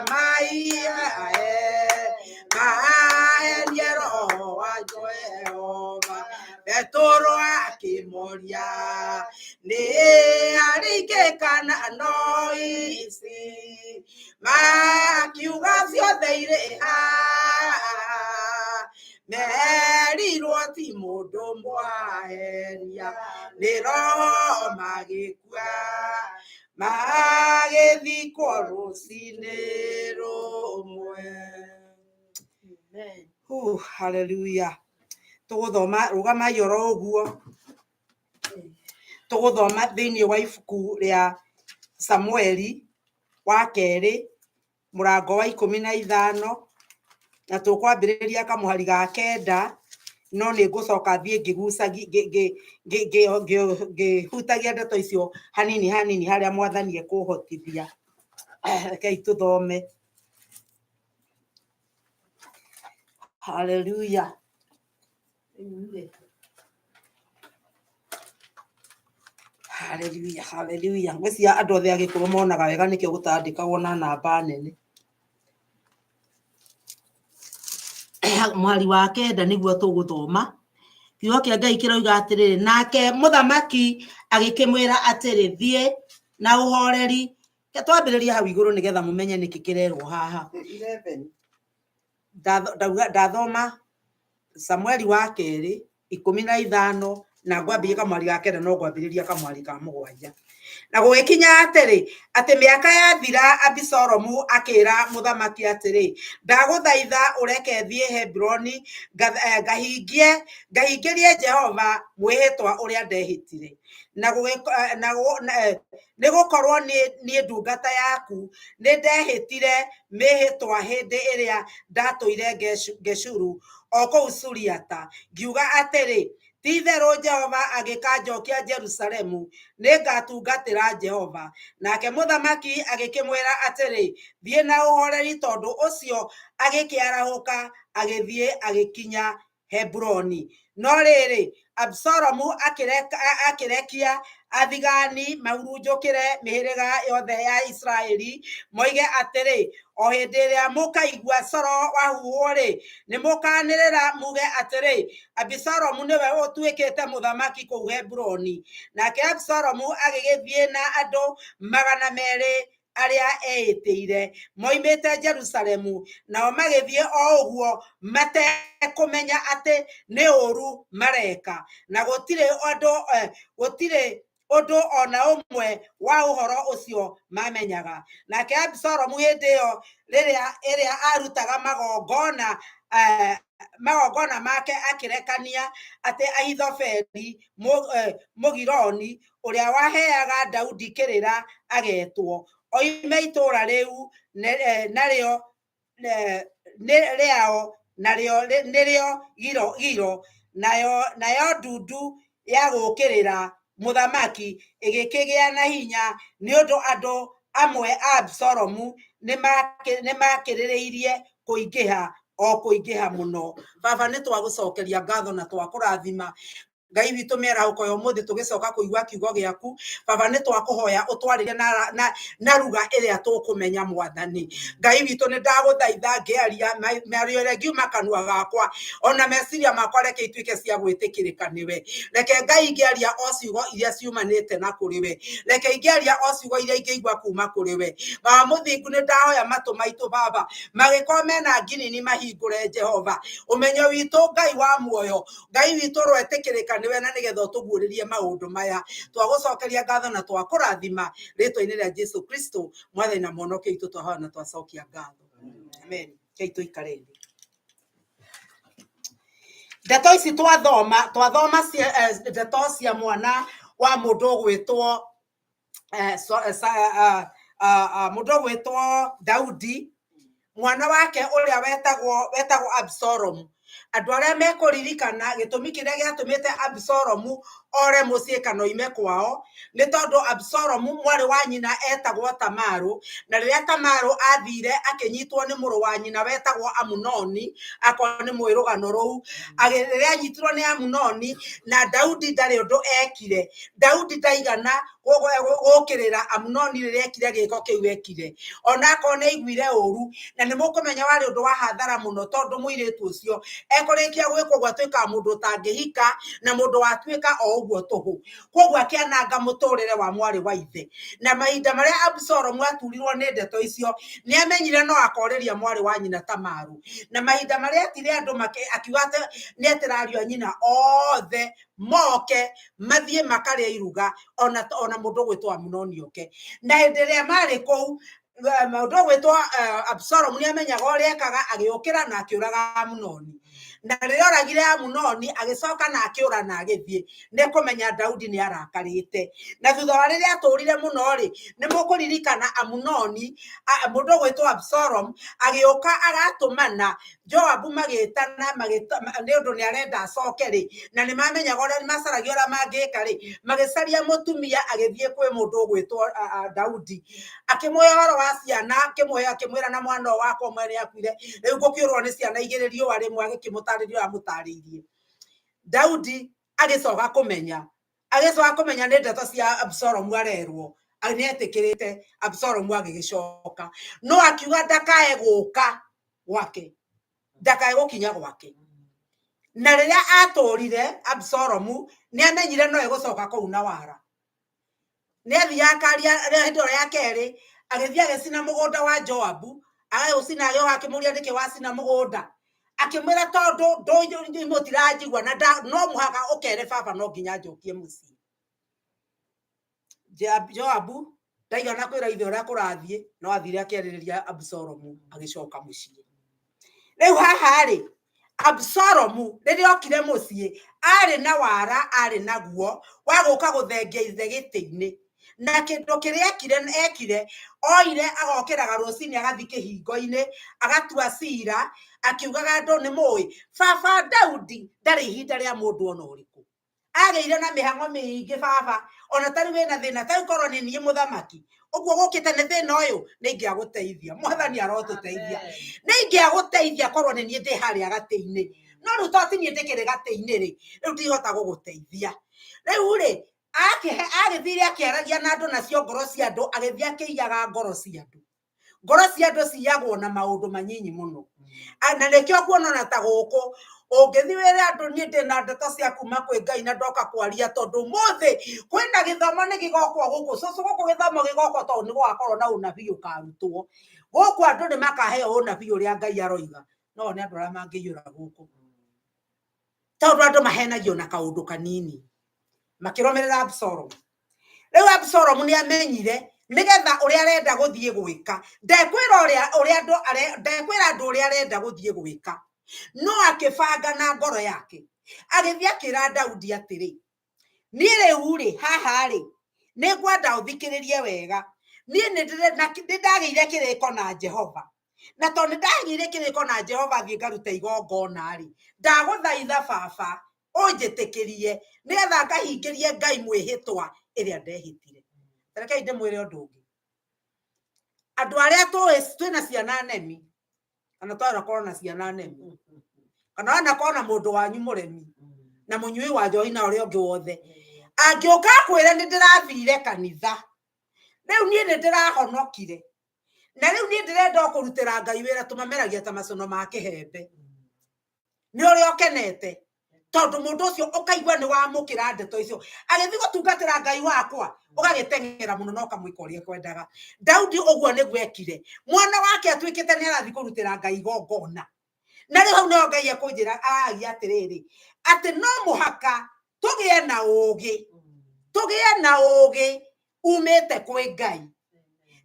maherie roho wa Jehova Petero akĩmoria nĩ aringĩkana no ici makiuga ciothe irĩ merirwo ti mũndũ mwaheria nĩ roho magĩkua magĩthikwo rũcinĩ rũmwe. Hallelujah. Tũgũthoma rũgamai oro ũguo tũgũthoma thĩinĩ wa ibuku rĩa Samueli wa kerĩ mũrango wa 15 na tũkwambĩrĩria kamũhari ga 9 no nĩ ngũcoka thiĩ ngĩhutagia ndeto icio hanini hanini harĩa mwathani ekũhotithia. Rekei tũthome. Hallelujah. Hallelujah, hallelujah. Ngwĩciria andũ othe agĩkũrũ monaga wega nĩkĩo gũtandĩkagwo na namba nene. Mwari wa 9 nĩguo tũgũthoma. Kiugo kĩa Ngai kĩroiga atĩrĩrĩ, nake mũthamaki agĩkĩmwĩra atĩrĩ, thiĩ na ũhoreri. Twambĩrĩria hau igũrũ nĩgetha mũmenye nĩkĩ kĩrerwo haha. 11 ndathoma Samueli wa kerĩ 15 na ngwambĩrĩria kamwari ga 9 no ngwambĩrĩria kamwari ka 7. Na gũgĩkinya atĩrĩ atĩ mĩaka yathira Abisalomu akĩra mũthamaki atĩrĩ, ndagũthaitha ũreke thiĩ Hebroni ngahingĩrie Jehova mwĩhĩtwa ũrĩa ndehĩtire na nĩgũkorwo niĩ ndungata yaku nĩ ndehĩtire mĩhĩtwa hĩndĩ ĩrĩa ndatũire Geshuru o kũu Suriata ngiuga atĩrĩ, ti-itherũ Jehova agĩkanjokia Jerusalemu nĩngatungatĩra Jehova. Nake mũthamaki agĩkĩmwĩra atĩrĩ, thiĩ na ũhoreri. Tondũ ũcio agĩkĩarahũka agĩthiĩ agĩkinya Hebroni. No rĩrĩ Abisalomu akĩrekia athigani mahurunjũkĩre mĩhĩrĩga yothe ya Isiraeli moige atĩrĩ, o hĩndĩ ĩrĩa mũkaigua coro wahuhwo-rĩ, nĩ mũkanĩrĩra muge atĩrĩ, Abisalomu nĩwe ũtuĩkĩte mũthamaki kũu Hebroni. Nake Abisalomu agĩgĩthiĩ na andũ 200 arĩa eĩtĩire moimĩte Jerusalemu, nao magĩthiĩ o ũguo matekũmenya atĩ nĩ ũru mareka, na gũtirĩ undu ona umwe wa uhoro ucio mamenyaga. Nake Absalomu hindi iyo riria arutaga magongona make akirekania ati Ahithofeli Mugironi uria waheaga Daudi kirira agetwo oime itura riu nario giro nayo ndundu ya gukirira muthamaki igikigia na hinya ni undu andu amwe Absalomu nimakiririirie kuingiha muno. Baba ni twagucokeria ngatho na twakurathima Ngai witu mera uko yo muthi tugicoka kuigwa kiugo giaku. Baba ni twakuhoya utwarire na ruga iria tukumenya Mwathani. Ngai witu ni ndaguthaitha ngiaria mario ria ngiuma kanua gakwa ona meciria makwa reke ituike cia gwitikirika niwe. Reke Ngai ngiaria o ciugo iria ciumanite na kuriwe. Reke ngiaria o ciugo iria ingiigwa kuma kuriwe. Baba muthingu ni ndahoya matu maitu Baba magikorwo mena nginini mahingure Jehova. Umenyo witu Ngai wa muoyo, Ngai witu rwetikirika niwe na nigetha tuguuririe maundu maya. Twagucokeria ngatho na twakurathima ritwa-ini ria Jesu Kristo Mwathani na Mwonokia witu twahoya na twacokia ngatho. Amen. Kei tuikare thi. Ndeto ici twathoma ndeto cia mwana wa mundu gwitwo Daudi, mwana wake uria wetagwo Absalomu. Andu aria mekuririkana gitumi kiria giatumite Absalomu ore mucii kana oime kwao ni tondu Absalomu mwari wa nyina etagwo Tamaru, na riria Tamaru athire akinyitwo ni muru wa nyina wetagwo Amunoni, akorwo ni mwirugano ruu. Riria anyitirwo ni Amunoni na Daudi ndari undu ekire, Daudi ndaigana gukirira Amunoni riria ekire giko kiu ekire, ona akorwo ni aiguire uru. Na ni mukumenya wari undu wa hathara muno tondu muiritu ucio ekurikia gwikwo gwatuika mundu utangihika na mundu watuika o uguo tuhu. Koguo akiananga muturire wa mwari wa ithe. Na mahinda maria Absalomu aturirwo ni ndeto icio ni amenyire no akoriria mwari wa nyina Tamaru. Na mahinda maria atire andu akiuga ati ni etirario nyina othe moke mathie makaria iruga ona mundu gwitwo Amunoni oke. Na hindi ria mari kou mundu gwitwo Absalomu ni amenyaga uria ekaga, agiukira na akiuraga Amunoni. Na riria oragire Amunoni agicoka na akiura na agithie, ni kumenya Daudi ni arakarite. Na thutha wa riria aturire muno ri ni mukuririkana Amunoni mundu gwitwo Absalomu agiuka agatumana Joabu magitana ni undu ni arenda acoke ri, na ni mamenyaga uria macaragia uria mangika ri, magicaria mutumia agithie kwi mundu gwitwo Daudi, akimwoya horo wa ciana, akimwira na mwana wakwa umwe ni akuire, riu ngukiurwo ni ciana igiri riua rimwe, agikimutariria amutariirie. Daudi agicoka kumenya ni ndeto cia Absalomu arerwo, ni etikirite. Absalomu agigicoka no akiuga ndakae guka gwake, ndakae gukinya gwake. Na riria aturire Absalomu ni amenyire no egucoka kou na wara. Ni athia akaria hindi ya keri, agithia agicina mugunda wa Joabu, agaucina agioka akimuria niki wacina mugunda, akimwira tondu ndui mutirajigwa na no muhaka ukere baba no nginya njokie mucii. Joabu ndaigana kwira ithe uria kurathie, no athire akieririria Absalomu agicoka mucii. Riu haha ri Absalomu riria okire mucii ari na wara, ari na guo wa guka guthengia ithe giti-ini. Na kindu kiria ekire oire agokiraga rucini agathi kihingo-ini agatua cira akiugaga andu ni mui baba Daudi ndari ihinda ria mundu ona uriku, ageire na mihango mingi baba, ona tari wina thina tari korwo ni nie muthamaki uguo gukite ni thina uyu ni ingiaguteithia. Mwathani arotuteithia, ni ingiaguteithia korwo ni nie ndi haria gati-ini, no riu toti nie ndikiri gati-ini ri, riu ndihota guguteithia. Riu ri agithire akiaragia na andu nacio ngoro cia andu, agithie akiiyaga ngoro cia andu. Ngoro cia andu ciyagwo na maundu manyinyi muno. Na nikio kuonana ta guku ungithiwira andu nie ndina ndeto cia kuma kwi Ngai na ndoka kwaria tondu muthi kwina githomo ni gigokwo guku cucu guku githomo gigokwo tondu ni gwakorwo na unabii ukarutwo guku. Andu ni makaheo unabii uria Ngai aroiga, no ni andu aria mangiyura guku tondu andu mahenagio na kaundu kanini. Makiromerera Absalomu Riu Absalom ni amenyire nigetha uria arenda guthie gwika ndekwira andu uria arenda guthie gwika no akibanga na ngoro yake agithie akira Daudi atiri ni riu ri haha ri ni ngwenda uthikiririe wega ni ndagiire kiriko na Jehova na tondu ndagiire kiriko na Jehova thie ngaruta igongona ri ndaguthaitha baba unjitikirie nigetha ngahingirie Ngai mwihitwa iria ndehitire. Rekei ndimwire undu ungi andu aria twina ciana nemi kana twara korona ciana nemi kana wana kona mundu wanyu muremi na munyui wa njohi na uria ungi wothe angioka kwire ni ndirathire kanitha riu ni ndirahonokire na riu ni ndirenda kurutira Ngai wira tumameragia ta macono ma kihembe ni uria ukenete tondu mundu ucio ukaigua ni wamukira ndeto icio agithi gutungatira Ngai wakwa ugagitengera muno no kamwika uria kwendaga. Daudi uguo ni gwekire mwana wake atwikite ni arathi kurutira Ngai igongona na riu hau no Ngai akunjira aagia atiriri ati no muhaka tugie na ugi umite kwi Ngai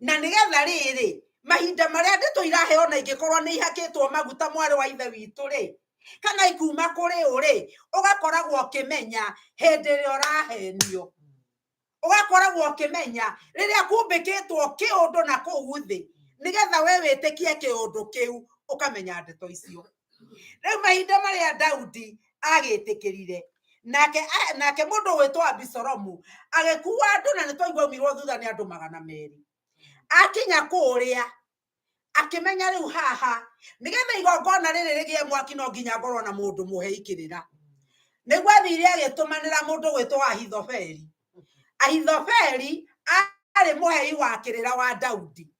na nigetha riri mahinda maria ndeto iraheo na ingikorwo ni ihakitwo maguta mwari wa ithe witu ri kana ikuma kuri uri ugakoragwo ukimenya hindi ri urahenio ugakoragwo ukimenya riria kumbikitwo kiundu na kuu thi nigetha we witikie kiundu kiu ukamenya ndeto icio. Riu mahinda maria Daudi agitikirire nake mundu witwo Abisalomu agikuwa andu na nitwaigua umirwo thutha ni andu 200 akinya kuria akimenya riu haha nigetha igongona riri rigie mwaki no nginya ngorwo na mundu muhe ikirira niguo athire agitumanira mundu witwo Ahithofeli. Ahithofeli ari muhei wa kirira wa Daudi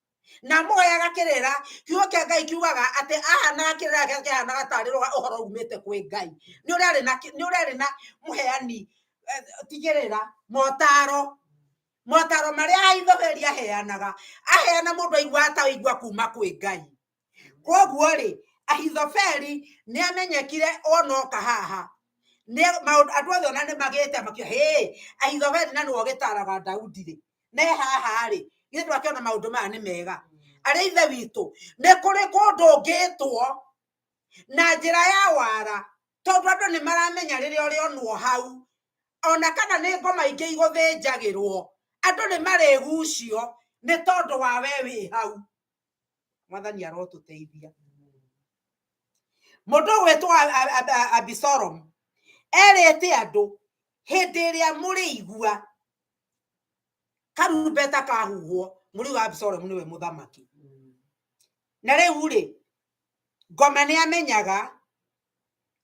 na muheaga kirira kiugo kia Ngai kiugaga ati ahana kirira gake kihana gatarirwo uhoro umite kwi Ngai ni uri ari na muheani tigirira motaro maria Ahithofeli aheana mundu aigua kuma kwi Ngai. Koguo ri Ahithofeli ni amenyekire onoka haha ni andu othe ona ni magite makio Ahithofeli na niwe gitaraga Daudi ri ne haha ri githu akiona maundu maya ni mega ari ithe witu ni kuri kundu ngitwo na njira ya wara tondu andu ni maramenya riria uri onwo hau ona kana ni ngoma ingi iguthinjagirwo andu ni marigucio ni tondu wa we wi hau. Mwathani arotuteithia. Mundu wetwa Abisalomu erete andu hindi iria muri igua karumbeta kahuhwo muri wa Abisalomu niwe muthamaki na riu ri ngoma ni amenyaga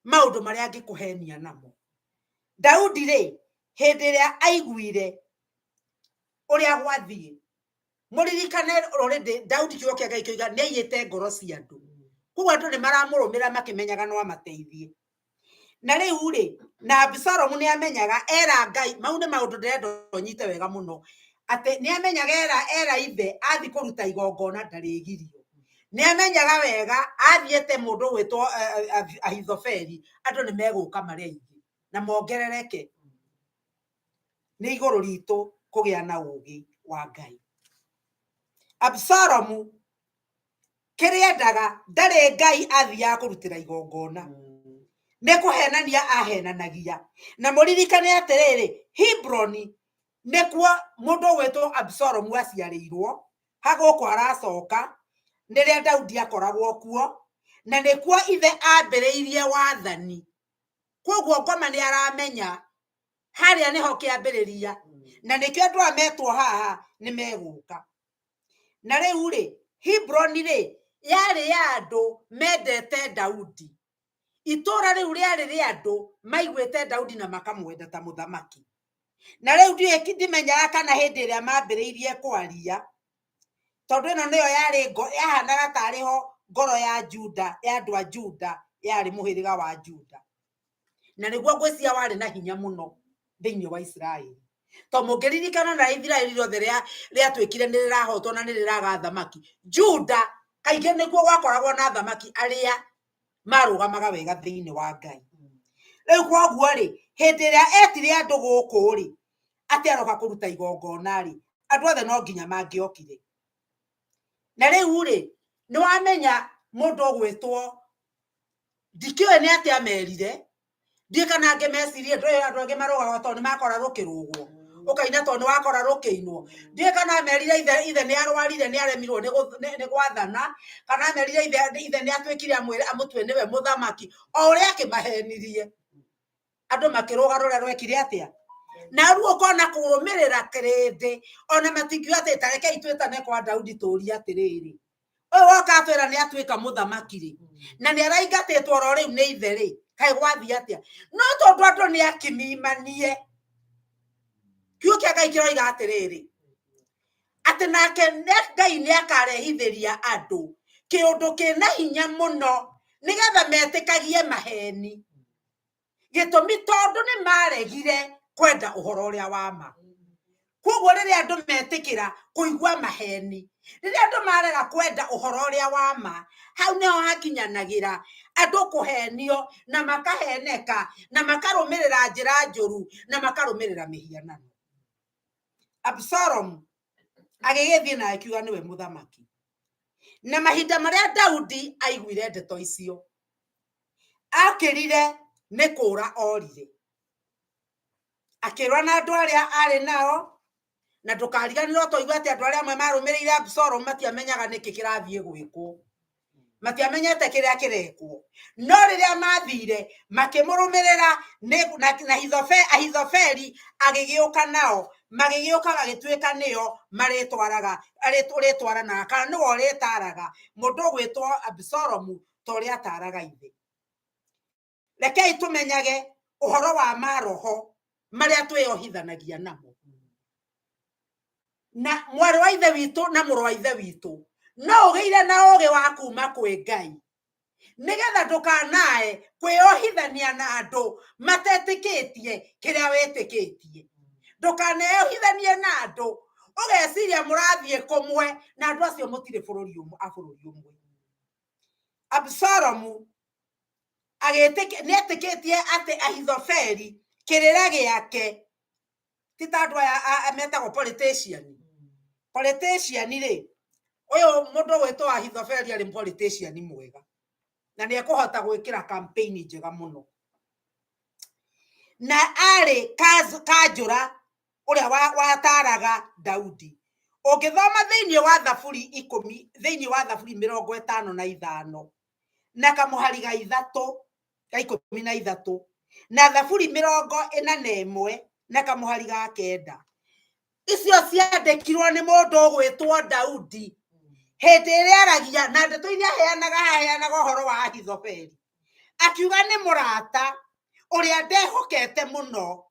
maundu maria angikuhenia namo. Daudi ri hindi iria aiguire uria gwathie muririkane already Daudi kiugo kia Ngai kiuga ni aiyite ngoro cia andu kuwa andu ni maramurumira makimenyaga no amateithie na riu ri na Abisalomu ni amenyaga era Ngai mau ni maundu ndirenda unyite wega muno ati ni amenyaga era ithe athi kuruta igongona ndarigirio ni amenyaga wega athiete mundu witwo Ahithofeli andu ni meguka maria ingi na mongerereke ni iguru ritu kugia na ugi wa Ngai. Absalomu kiriendaga ndari Ngai athia kurutira igongona ne kuhenania ahenanagia na muririkane atiriri Hebroni nekuo mundu wetwo Absalomu aciarirwo haguko aracoka ndiria Daudi akoragwo kuo na nekuo ithe ambiriirie wathani koguo ngoma ni aramenya haria niho kiambiriria na nikio andu ametwo haha ni meguka na riu ri Hebroni ri yari ya andu mendete Daudi itura riu riari ri andu maiguite Daudi na makamwenda ta muthamaki na riu ndimenya kana hindi iria mambiriirie kwaria tondu ino niyo yari yahanaga tariho ngoro ya Juda ya andu a Juda yari muhiriga wa Juda na niguo ngwiciria wari na hinya muno thiini wa Israeli to mugiririkana na Israeli rothe ria twikire ni rirahotwo na ni riraga thamaki Juda kaige niguo gwakoragwo na thamaki aria marugamaga wega thiini wa Ngai riu koguo ri hindi ria etire andu guku ri ati aroka kuruta igongona ri andu othe no nginya mangiokire na riu ri ni wamenya mundu ogwitwo ndikiwe ni ati amerire ndie kana ngemecirie andu angi marogaga tondu ni makora rukirugwo ukaina tondu wakora rukiinwo ndie kana amerire ithe ni arwarire ni aremirwo ni gwathana kana amerire ithe ni atwikire amutwe niwe muthamaki o uria akimahenirie andu makiruga ruria rwekire atia na ruo kona kurumirira kirindi ona matingiwa ati tareke itwetane kwa Daudi turi atiriri uyu woka atwira ni atwika muthamaki ri na ni araingatitwo ro riu ni ithe ri kai gwathi atia no tondu andu ni akimimanie kiugo kia Ngai kiroiga atiriri ati nake Ngai ni akarehithiria andu kiundu kina hinya muno nigetha metikagie maheni gitumi tondu ni maregire kwenda uhoro uria wa ma koguo riria andu metikira kuigua maheni riria andu marega kwenda uhoro uria wa ma hau niho hakinyanagira andu kuhenio na makaheneka na makarumirira njira njuru na makarumirira mihianano Absalom agigithie na akiuga niwe muthamaki na mahinda maria Daudi aiguire ndeto icio akirire ni kura orire akirwa na andu aria ari nao na ndukariganirwo toigwa ati andu aria amwe marumirire Absalom matiamenyaga niki kirathie gwikwo matiamenyete kiria kirekwo no riria mathire makimurumirira na Ahithofeli agigiuka nao magigiuka bagitwika nio maritwarana kana no ritaraga mundu gwitwo Absalom tori ataraga ithe rekei tumenyage uhoro wa maroho maria twiyohithanagia namo na mwari wa ithe witu na muru wa ithe witu no ugeire na uge wa kuma kwi Ngai nigetha ndukanae kwiyohithania na andu matetikitie kiria wetikitie ndukaneyohithanie na andu ugeciria murathie kumwe na andu acio mutire bururi umwe Absalom netikitie ati Ahithofeli kirira giake titandu aya metagwo politician ri uyu mundu wetwa Ahithofeli ari politician mwega na ni ekuhota gwikira campaign njega muno na ari Kanjura uria wataraga Daudi ungithoma thiini wa Thaburi 10 thiini wa Thaburi 55 na kamuhari ga 13 na Thaburi 41 na kamuhari ga 9 icio ciandikirwo ni mundu ugwitwo Daudi hindi iria aragia na ndeto iria heanaga uhoro wa Ahithofeli akiuga ni murata uria ndehokete muno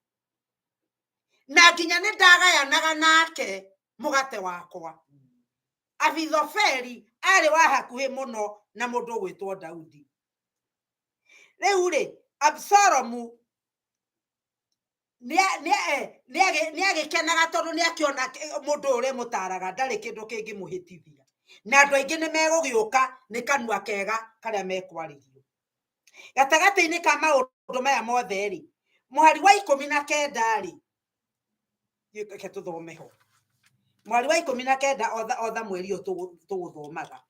na nginya ni ndagayanaga nake mugate wakwa Ahithofeli ari wa hakuhi muno na mundu ugwitwo Daudi riu ri Absalom ni agikenaga tondu ni akiona mundu uri mutaraga ndari kindu kingi muhitithia na andu aingi ni megugiuka ni kanua kega karia mekwaririo gatagati-ini ka maundu maya mothe ri muhari wa 19 ri yeke tuthome ho muhari wa 19 otha mweri tuguthomaga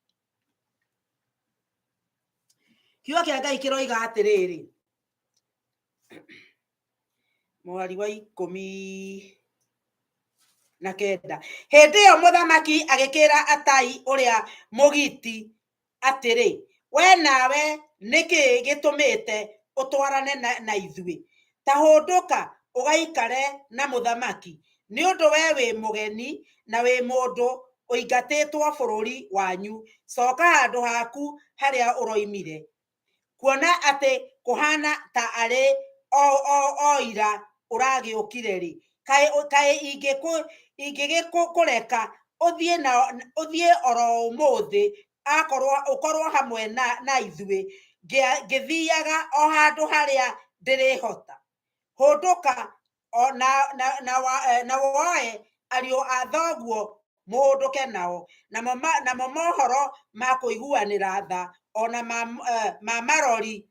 kiugo kia Ngai kiroiga atiriri muhari wa 19 hindi iyo muthamaki agikira Atai uria mugiti atiri we nawe niki gitumite utwarane na ithui ta hunduka ugaikare na muthamaki ni undu we wi mugeni na wi mundu uingatitwo bururi wanyu coka handu haku haria uroimire kuona ati kuhana ta ari oira uragiukire ri kai ingikukureka uthie oro umuthi ukorwo hamwe na ithui ngithiaga o handu haria ndirihota hunduka na woe ario a thoguo muhunduke nao namo mohoro ma kuiguanira tha ona ma marori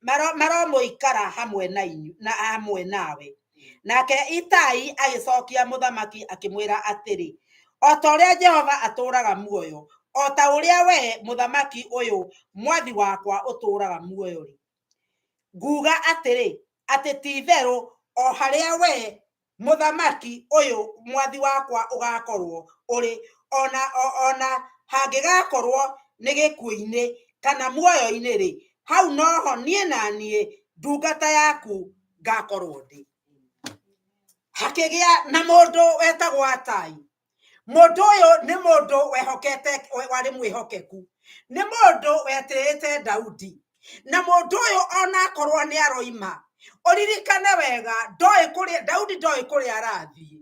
maromuikara hamwe na hamwe nawe Nake Itai agicokia muthamaki akimwira atiri, o ta uria Jehova aturaga muoyo, o ta uria we muthamaki uyu mwathi wakwa uturaga muoyo ri, nguga atiri ati ti theru o haria we muthamaki uyu mwathi wakwa ugakorwo uri ona hangigakorwo ni gikuini kana muoyo-ini ri, hau noho nie na nie ndungata yaku ngakorwo ndi. Hakigia na mundu wetagwo Atai. Mundu uyu ni mundu wehokete, wari mwihokeku, ni mundu wetirite Daudi, na mundu uyu ona korwo ni aroima, uririkane wega Daudi ndoi kuria arathie,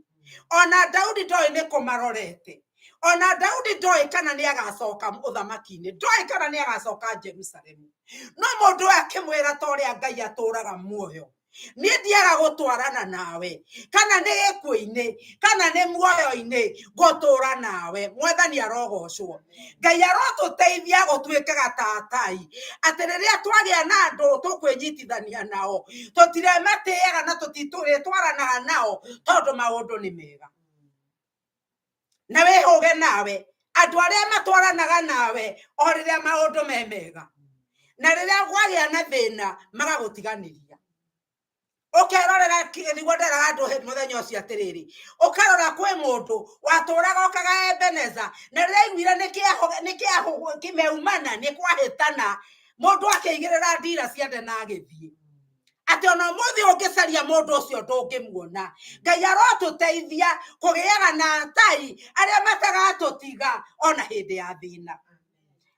ona Daudi ndoi ni kumarorete, ona Daudi ndoi kana ni agacoka uthamaki-ini, ndoi kana ni agacoka Jerusalemu. No mundu akimwira ta uria Ngai aturaga muoyo, nie ndiaga gutwarana nawe, kana ni gikuini kana ni muoyo-ini gutura nawe. Mwathani arogocwo. Ngai arotuteithia gutuikaga ta Atai, ati riria twagia na andu tukwinyitithania nao, tutirematiaga na tutitwaranaga nao tondu maundu ni mega. Na wihuge nawe andu aria matwaranaga nawe o riria maundu me mega, na riria gwagia na thina magagutiganiria. Ukerorera niguo nderaga andu muthenya ucio atiriri, ukarora kwi mundu waturaga okaga Ebeneza, na riria iguire nikiaho kimeumana ni kwahitana, mundu akiigirira ndira ciande na agithie, ati ona muthi ungicaria mundu ucio ndungimuona. Ngai arotuteithia kugiaga na Atai aria matagatutiga ona hindi ya thina,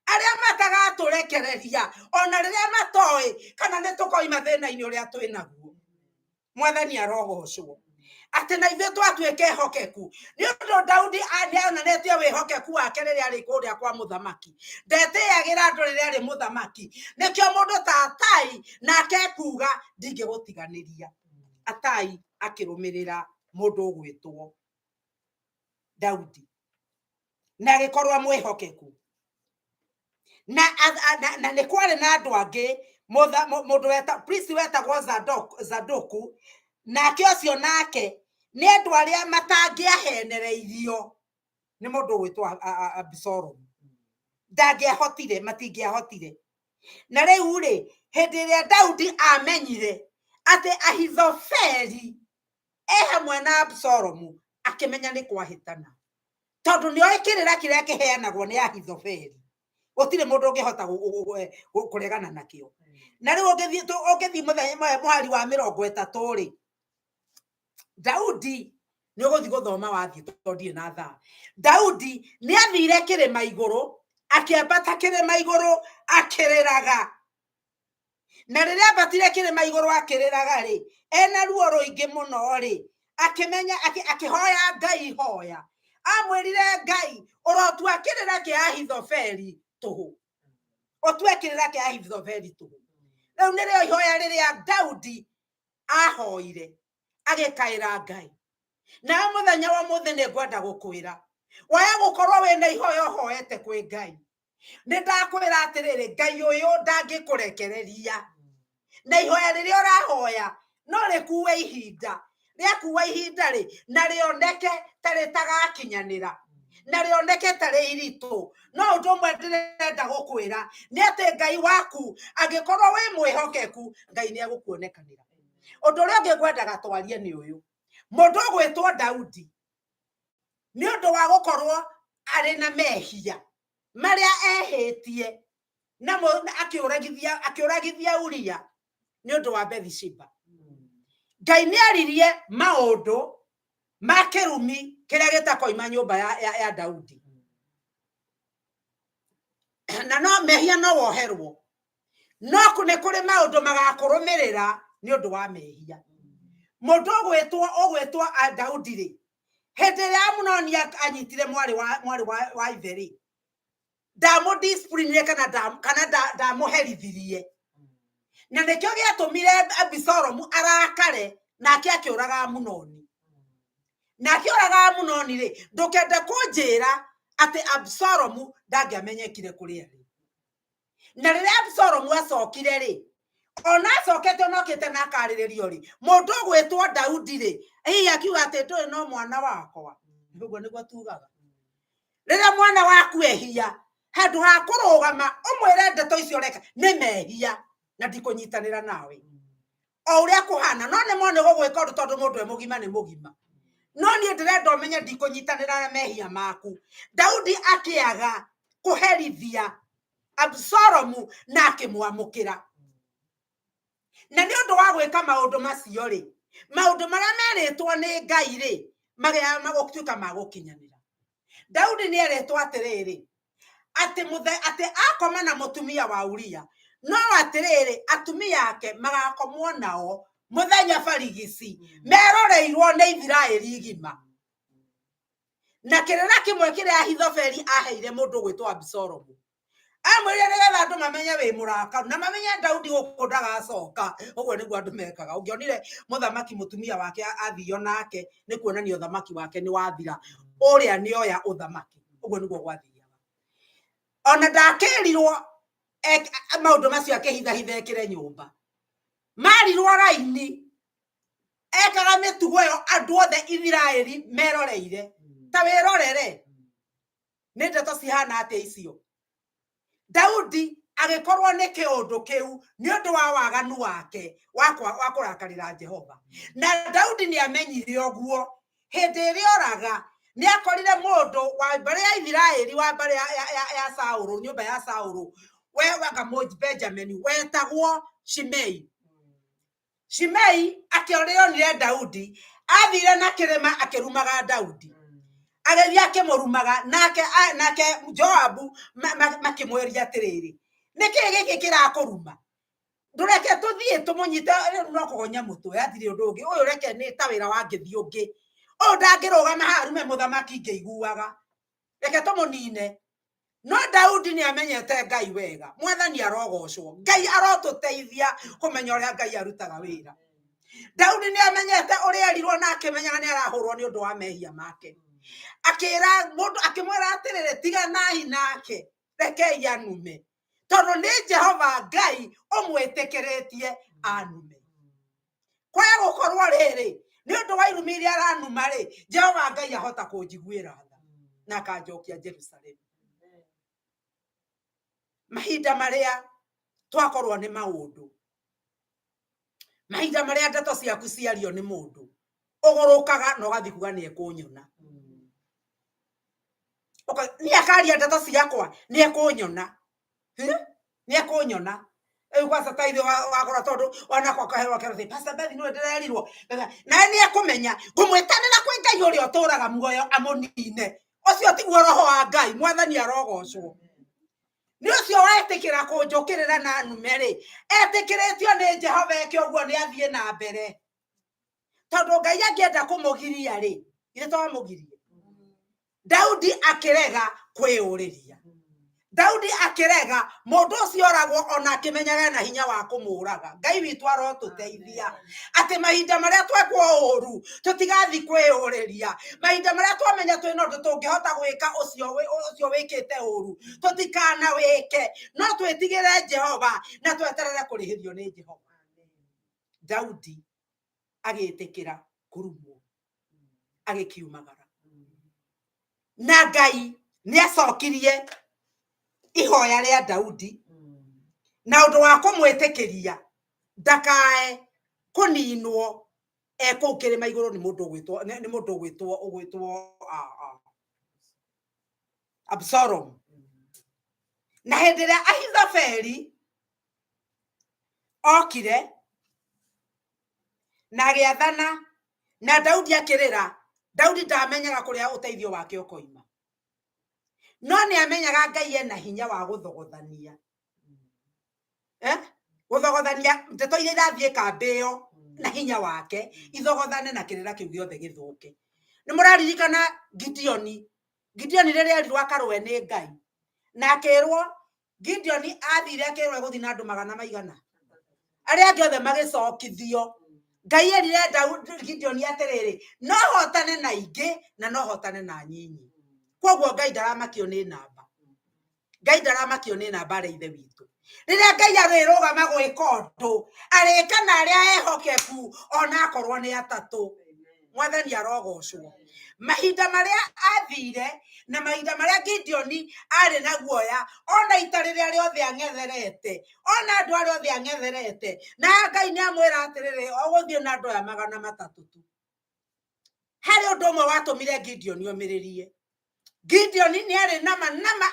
aria matagaturekereria ona riria matoi kana ni tukoima thina-ini uria twinaguo. Mwathani arogocwo. Ati na ithuĩ twatuĩke hokeku nĩ ũndũ Daudi nĩonenetie wĩhokeku wake rĩrĩa arĩ kũrĩa kwa mũthamaki, ndetĩagĩra andũ rĩrĩa arĩ mũthamaki. Nĩkĩo mũndũ ta Atai nake kuga ndingĩgũtiganĩria. Atai akĩrũmĩrĩra mũndũ ũgwĩtwo Daudi na agĩkorwo mwĩhokeku, na nĩ kwarĩ na andũ angĩ. Mũndũ priest wetagwo Zadoku, nake ũcio nake nĩ andũ arĩa matangĩahenereirio nĩ mũndũ ũgwĩtwo Abisalomu. Ndangĩahotire, matingĩahotire. Na rĩu rĩ, hĩndĩ ĩrĩa Daudi amenyire atĩ Ahithofeli hamwe na Abisalomu, akĩmenya nĩ kwahĩtana, tondũ nĩoĩ kĩrĩra kĩrĩa kĩheanagwo nĩ Ahithofeli gũtirĩ mũndũ ũngĩhota kũregana nakĩo. Na rĩu ũngĩthiĩ mũhari wa 30 rĩ, Daudi nĩ ũgũthiĩ gũthoma wathiĩ tondũ ndirĩ na thaa. Daudi nĩ athire kĩrĩma igũrũ, akĩambata kĩrĩma igũrũ akĩrĩraga. Na rĩrĩa ambatire kĩrĩma igũrũ akĩrĩraga rĩ, ena ruo rũingĩ mũno rĩ, akĩmenya akĩhoya Ngai hoya. Amwĩrire Ngai, ũrotua kĩrĩra kĩa Ahithofeli tũhũ, ũtue kĩrĩra kĩa Ahithofeli tũhũ. Rĩu nĩrĩo ihoya rĩrĩa Daudi ahoire agĩkaĩra Ngai. Na mũthenya wa mũthĩ nĩ ngwenda gũkwĩra, waya gũkorwo wĩna ihoya ũhoete kwĩ Ngai, nĩ ndakwĩra atĩrĩrĩ, Ngai ũyũ ndangĩkũrekereria. Na ihoya rĩrĩa ũrahoya no rĩkuwe ihinda, rĩakuwa ihinda rĩ, na rĩoneke ta rĩtagakinyanĩra, na rĩoneke ta rĩ iritũ. No ũndũ ũmwe ndĩrenda gũkwĩra nĩ atĩ Ngai waku angĩkorwo wĩ mwĩhokeku, Ngai nĩ egũkuonekanĩra. Ũndũ ũrĩa ũngĩ ngwendaga twarie nĩ ũyũ. Mũndũ ũgwĩtwo Daudi nĩ ũndũ wa gũkorwo arĩ na mehia marĩa ehĩtie na akĩũragithia Uria nĩ ũndũ wa Bathsheba, Ngai nĩ aririe maũndũ ma kĩrumi kĩrĩa gĩtakoima nyũmba ya Daudi. Na no mehia no woherwo, no nĩ kũrĩ maũndũ magakũrũmĩrĩra nĩ ũndũ wa mehia. Mũndũ ũgwĩtwo Daudi rĩ, hĩndĩ ĩrĩa Amunoni anyitire mwarĩ wa ithe rĩ, ndamũdiscipline kana ndamũherithirie. Na nĩkĩo gĩatũmire Abisalomu arakare nake akĩũraga Amunoni. Na akĩũraga Amunoni rĩ, ndũkende kũnjĩra atĩ Abisalomu ndangĩamenyekire kũrĩa rĩ. Na rĩrĩa Abisalomu acokire rĩ, ona cokete no kete na karĩrĩrio ri mũndũ gwĩtwo Daudi ri hihi akiuga atĩ ndũrĩ no mwana wakwa nĩguo nĩguo tugaga rĩrĩa mwana waku ehia handũ ha kũrũgama ũmwĩre ndeto icio reka nĩ mehia na ndikũnyitanĩra nawe o ũrĩa kũhana no nĩ mone gũgwĩka ũndũ tondũ mũndũ mũgima nĩ mũgima no niĩ ndĩrenda ũmenye ndikũnyitanĩra na mehia maku. Daudi akĩaga kũherithia Absalomu na akĩmwamũkĩra na nĩ ũndũ wa gwĩka maũndũ macio rĩ maũndũ marĩa merĩtwo nĩ Ngai rĩ magũtuĩka ma gũkinyanĩra. Daudi nĩ erĩtwo atĩrĩrĩ atĩ akoma na mũtumia wa Uria no atĩrĩrĩ atumia ake magakomwo nao mũthenya barigici meroreirwo nĩ Isiraeli igima na kĩrĩra kĩmwe kĩrĩa Ahithofeli aheire mũndũ gwĩtwo Absalomu amwĩrire nĩgetha andũ mamenye wĩ mũrakaru na mamenye Daudi gũkũ ndagacoka. Ũguo nĩguo andũ mekaga. Ũngĩonire mũthamaki mũtumia wake athio nake nĩ kuonania ũthamaki wake nĩ wathira ũrĩa nĩoya ũthamaki. Ũguo nĩguo gwathiaga. Ona ndakĩrirwo maũndũ macio akĩhithahitha ekĩre nyũmba marirwo raini ekaga mĩtugo ĩyo andũ othe Isiraeli meroreire ta wĩrorere nĩ ndeto cihana atĩa icio. Daudi agĩkorwo nĩ kĩũndũ kĩu nĩ ũndũ wa waganu wake wa kũrakarĩra Jehova na Daudi nĩ amenyire ũguo hĩndĩ ĩrĩa oraga nĩ akorire mũndũ wa mbarĩ ya Isiraeli wa mbarĩ ya Saũlũ nyũmba ya Saũlũ wewaga Benjamin wetagwo Shimei. Shimei akĩonire Daudi athire na kĩrĩma akĩrumaga Daudi agĩthiĩ akĩmũrumaga nake Joabu makĩmweria atĩrĩrĩ nĩkĩ gĩkĩ kĩrakũruma ndũreke tũthiĩ tũmũnyite no kũgonya mũtwe athire ũndũ ũngĩ ũyũ reke nĩ ta wĩra wa ngĩthi ũngĩ ũyũ ndangĩrũgama harume mũthamaki ngĩiguaga reke tũmũnine. No Daudi nĩ amenyete Ngai wega. Mwathani arogocwo. Ngai arotũteithia kũmenya ũrĩa Ngai arutaga wĩra. Daudi nĩ amenyete ũrĩa erirwo na akĩmenyaga nĩ arahũrwo nĩ ũndũ wa mehia make. Akĩra mũndũ akĩmwĩra atĩrĩrĩ tiganai nake rekei anume tondũ nĩ Jehova Ngai ũmwĩtĩkĩrĩtie anume. Kwaya gũkorwo rĩrĩ nĩ ũndũ wa irumi iria aranuma rĩ Jehova Ngai ahota kũnjiguĩra tha na akanjokia Jerusalemu. Mahinda marĩa twakorwo nĩ maũndũ mahinda marĩa ndeto ciaku ciario nĩ mũndũ ũgũrũkaga na ũgathiĩ kuga nĩ ekũnyona. Nĩ akaria ndeto ciakwa nĩ ekũnyona nĩ ekũnyona kwanza ta ithe wagora tondũ onakwa kaheo kero Pastor Beth nĩ ndĩrerirwo na nĩ ekũmenya ngũmwĩtanĩra kwĩ Ngai ũrĩa ũtũraga muoyo amũnine. Ũcio tiguo roho wa Ngai. Mwathani arogocwo. Nĩ ũcio wetĩkĩra kũnjũkĩrĩra na nume rĩ etĩkĩrĩtio nĩ Jehova eke ũguo nĩ athiĩ na mbere tondũ Ngai angĩenda kũmũgiria rĩ githĩ to amũgirie. Daudi akĩrega kwĩũrĩria. Daudi akĩrega mũndũ ũcio oragwo ona akĩmenyaga na hinya wa kũmũraga. Ngai witũ arotũteithia atĩ mahinda marĩa twekwo ũũru tũtigathi kwĩũrĩria. Mahinda marĩa twamenya twĩ na ũndũ tũngĩhota gwĩka ũcio wĩkĩte ũũru tũtikana wĩke no twĩtigĩre Jehova na tweterere kũrĩhĩrio nĩ Jehova. Daudi agĩtĩkĩra kũrumwo agĩkiumagara na Ngai nĩ acokirie ihoya rĩa Daudi na ũndũ wa kũmwĩtĩkĩria ndakae kũninwo kũu kĩrĩma igũrũ nĩ mũndũ ũgwĩtwo Absalom. Na hĩndĩ ĩrĩa Ahithofeli okire na agĩathana na Daudi akĩrĩra Daudi ndamenyaga kũrĩa ũteithio wake ũkoima no nĩ amenyaga Ngai ena hinya wa gũthogothania gũthogothania ndeto iria irathiĩ kambĩ ĩyo na hinya wake ithogothane na kĩrĩra kĩu gĩothe gĩthũke. Nĩ mũraririkana Gideoni rĩrĩa erirwo akarũe nĩ Ngai na akĩrwo Gideoni athire akĩrwo gũthiĩ na andũ 100 arĩa angĩ othe magĩcokithio. Ngai erire Gideoni atĩrĩrĩ no hotane na ingĩ na no hotane na nyinyi. Koguo Ngai ndaramakio nĩ namba. Ngai ndaramakio nĩ namba arĩa ithe witũ. Rĩrĩa Ngai arĩrũgama gwĩka ũndũ arĩka na arĩa ehokeku ona akorwo nĩ atatũ. Mwathani arogocwo. Mahinda marĩa athire na mahinda marĩa Gideon arĩ na guoya ona ita rĩrĩa rĩothe ang'etherete ona andũ arĩa othe ang'etherete na Ngai nĩ amwĩra atĩrĩrĩ ũgũthiĩ na andũ aya 300 tu. Harĩ ũndũ ũmwe watũmire Gideon omĩrĩrie. Gideon nĩ arĩ nama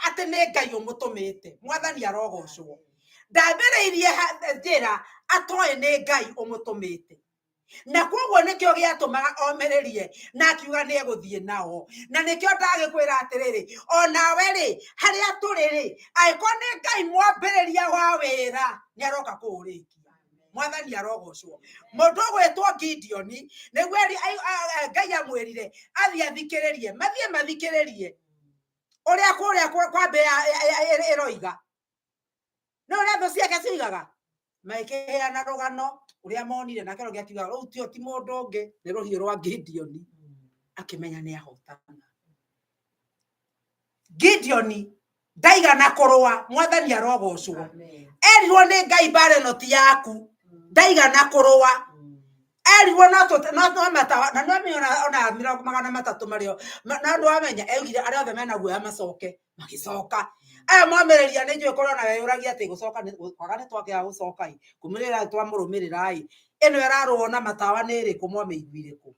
atĩ nĩ Ngai ũmũtũmĩte. Mwathani arogocwo. Ndambĩrĩirie njĩra atoĩ nĩ Ngai ũmũtũmĩte. Na koguo nĩkĩo gĩatũmaga omĩrĩrie na akiuga nĩ egũthiĩ nao. Na nĩkĩo ndagĩkwĩra atĩrĩrĩ onawe rĩ harĩa tũrĩ rĩ angĩkorwo nĩ Ngai mwambĩrĩria wa wĩra nĩ aroka kũũrĩkia. Mwathani arogocwo. Mũndũ ũgwĩtwo Gideon nĩguo Ngai amwĩrire athiĩ athikĩrĩrie. Mathiĩ mathikĩrĩrie ũrĩa kũrĩa kwambĩ ĩroiga. No ũrĩa thũ ciake ciugaga makĩheana rũgano ũrĩa monire na kĩro gĩakiuga rĩu ti mũndũ ũngĩ nĩ rũhiũ rwa Gideon. Akĩmenya nĩ ahotana. Gideon ndaigana kũrũa. Mwathani arogocwo. Erirwo nĩ Ngai mbara ĩno ti yaku. Ndaigana kũrũa. Erirwo no matawa na no mĩona ona 300 marĩo na andũ amenya egire arĩa othe mena guoya macoke magĩcoka. Aya mwamĩrĩria nĩ njũĩ korwo na weyũragia atĩ gũcoka kwaga nĩ twakĩaga gũcoka kũmĩrĩra twamũrũmĩrĩra ĩno ĩrarũo na matawa nĩ ĩrĩkũ mwamĩiguire kũ?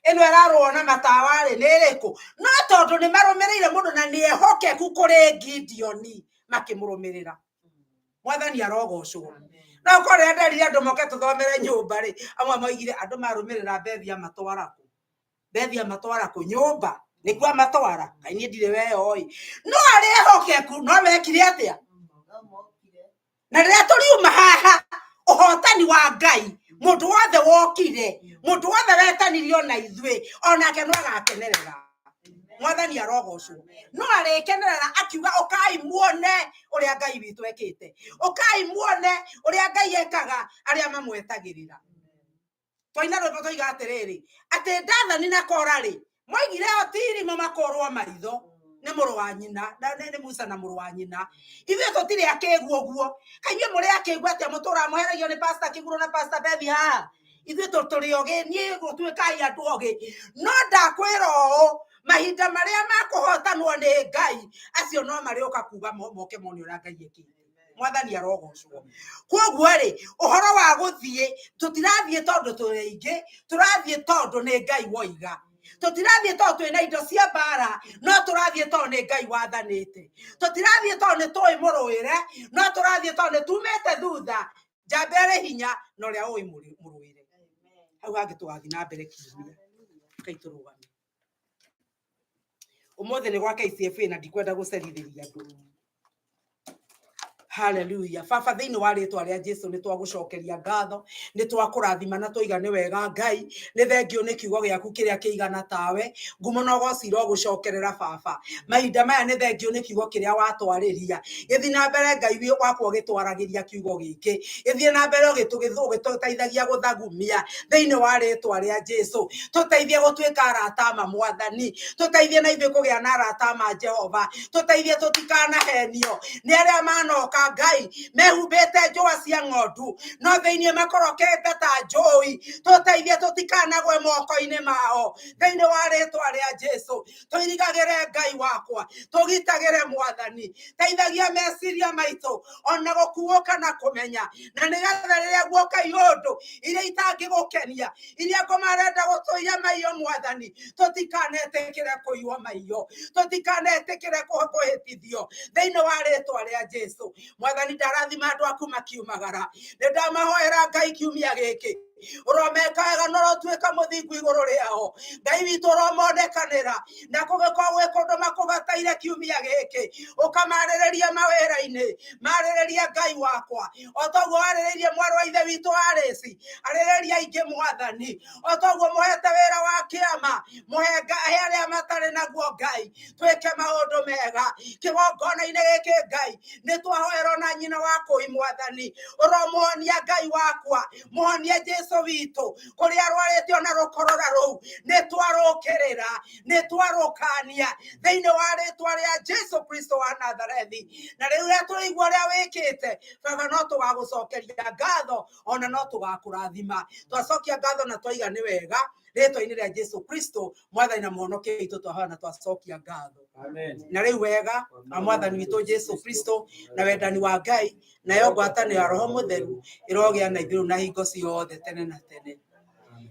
Ĩno ĩrarũo na matawa rĩ nĩ ĩrĩkũ? No tondũ nĩ marũmĩrĩire mũndũ na nĩ ehokeku kũrĩ Gideon makĩmũrũmĩrĩra. Mwathani arogocwo. No korwo nderire andũ moke tũthomere nyũmba rĩ amwe moigire andũ marũmĩrĩra Bethia matwara kũ? Bethia matwara kũ? Nyũmba nĩkuo matwara. Kaĩ niĩ ndirĩ weyo no arĩ ehokeku no mekire atĩa? Na rĩrĩa tũriuma haha ũhotani wa Ngai mũndũ wothe wokire mũndũ wothe wetanirio na ithuĩ onake no agakenerera. Mwathani arogocwo. No arĩkenerera akiuga ũkai muone ũrĩa Ngai witũ ekĩte. Ũkai muone ũrĩa Ngai ekaga arĩa mamwetagĩrĩra. Twaina rwĩmbo twoiga atĩrĩrĩ atĩ Dathani na Kora rĩ moigire Otirimo makorwo maitho nĩ mũrũ wa nyina na nĩ Musa na mũrũ wa nyina. Ithuĩ tũtirĩ akĩĩgu ũguo. Kaĩ mũrĩ akĩĩgu atĩa mũtũra mũheragio nĩ Pastor Kĩgũrũ na Pastor Bethia? Ithuĩ tũrĩ ogĩ niĩ gũtuĩkai andũ ogĩ. No ndakwĩra ũũ mahinda marĩa makũhotanwo nĩ Ngai acio no marĩoka kuga moke mone ũrĩa Ngai ekĩte. Mwathani arogocwo. Koguo rĩ ũhoro wa gũthiĩ tũtirathiĩ tondũ tũrĩ aingĩ tũrathiĩ tondũ nĩ Ngai woiga. Tũtirathiĩ tondũ twĩna indo cia mbara no tũrathiĩ tondũ nĩ Ngai wathanĩte. Tũtirathiĩ tondũ nĩ tũĩ mũrũĩre no tũrathiĩ tondũ nĩ tumĩte thutha njamba ĩrĩ hinya no ũrĩa ũĩ mũrũĩre. Hau hangĩ tũgathiĩ na mbere kiumia. Ngai tũrũgame. Ũmũthĩ nĩ gwa KCFA na ndikwenda gũcerithĩria andũ. Hallelujah. Baba thĩinĩ wa rĩtwa rĩa Jesũ nĩ twagũcokeria ngatho nĩ twakũrathima na tũiga nĩ wega Ngai nĩ thengio nĩ kiugo gĩaku kĩrĩa kĩigana tawe ngumo na ũgocira gũcokerera baba mahinda maya nĩ thengio nĩ kiugo kĩrĩa watwarĩria gĩthiĩ na mbere Ngai wakwa gĩtwaragĩria kiugo gĩkĩ gĩthiĩ na mbere ũgĩtũteithagia gũthagumia thĩinĩ wa rĩtwa rĩa Jesũ tũteithie gũtuĩka arata ma Mwathani tũteithie na ithuĩ kũgĩa na arata ma Jehova tũteithie tũtikanahenio nĩ arĩa manoka Ngai mehumbĩte njũa cia ng'ondu no thĩinĩ makorokete ta njũi tũteithie tũtikanagwe moko-inĩ mao thĩinĩ wa rĩtwa rĩa Jesũ tũirigagĩre Ngai wakwa tũgitagĩre Mwathani teithagia meciria maitũ ona gũkuũka na kũmenya na nĩgetha rĩrĩa guoka iũndũ iria itangĩgũkenia iria ngũmarenda gũtũiya maiyo Mwathani tũtikanetĩkĩre kũiywo maiyo tũtikanetĩkĩre kũhĩtithio thĩinĩ wa rĩtwa rĩa Jesũ. Mwathani ndarathima andũ aku makiumagara nĩ ndamahoera Ngai kiumia gĩkĩ ũromeka wega no ũtuĩka mũthingu igũrũ rĩao Ngai witũ ũromondekanĩra na kũgĩkorwo gwĩ kũndũ makũbataire kiumia gĩkĩ ũkamarĩrĩria mawĩra-inĩ marĩrĩria Ngai wakwa o toguo warĩrĩirie mwarĩ wa ithe witũ Harĩci arĩrĩria aingĩ Mwathani o toguo mũhete wĩra wa kĩama mũhe arĩa matarĩ naguo Ngai twĩke maũndũ mega kĩgongona-inĩ gĩkĩ Ngai nĩ twahoerwo na nyina wa kũi Mwathani ũromuonia Ngai wakwa muonie Jesũ Jesu witũ kũrĩa arwarĩte ona rũkorora rũu nĩ twarũkĩrĩra nĩ twarũkania thĩinĩ wa rĩtwa rĩa Jesu Kristo wa Nazarethi. Na rĩu rĩrĩa tũraigua ũrĩa wĩkĩte Baba, no tũgagũcokeria ngatho ona no tũgakũrathima. Twacokia ngatho na twaiga nĩ wega rĩtwa-inĩ rĩa Jesu Kristo mwathani na mũhonokia witũ twahana twacokia ngatho. Amen. Na rĩu wega wa mwathani witũ Jesu Kristo na wendani wa Ngai nayo ngwatanĩro ya Roho Mũtheru ĩrogĩa na ithuĩ na hingo ciothe tene na tene.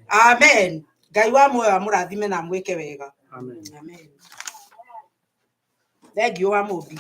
Amen. Ngai wa muoyo amũrathime na amwĩke wega. Amen. Amen. Thank you wa mũmbi.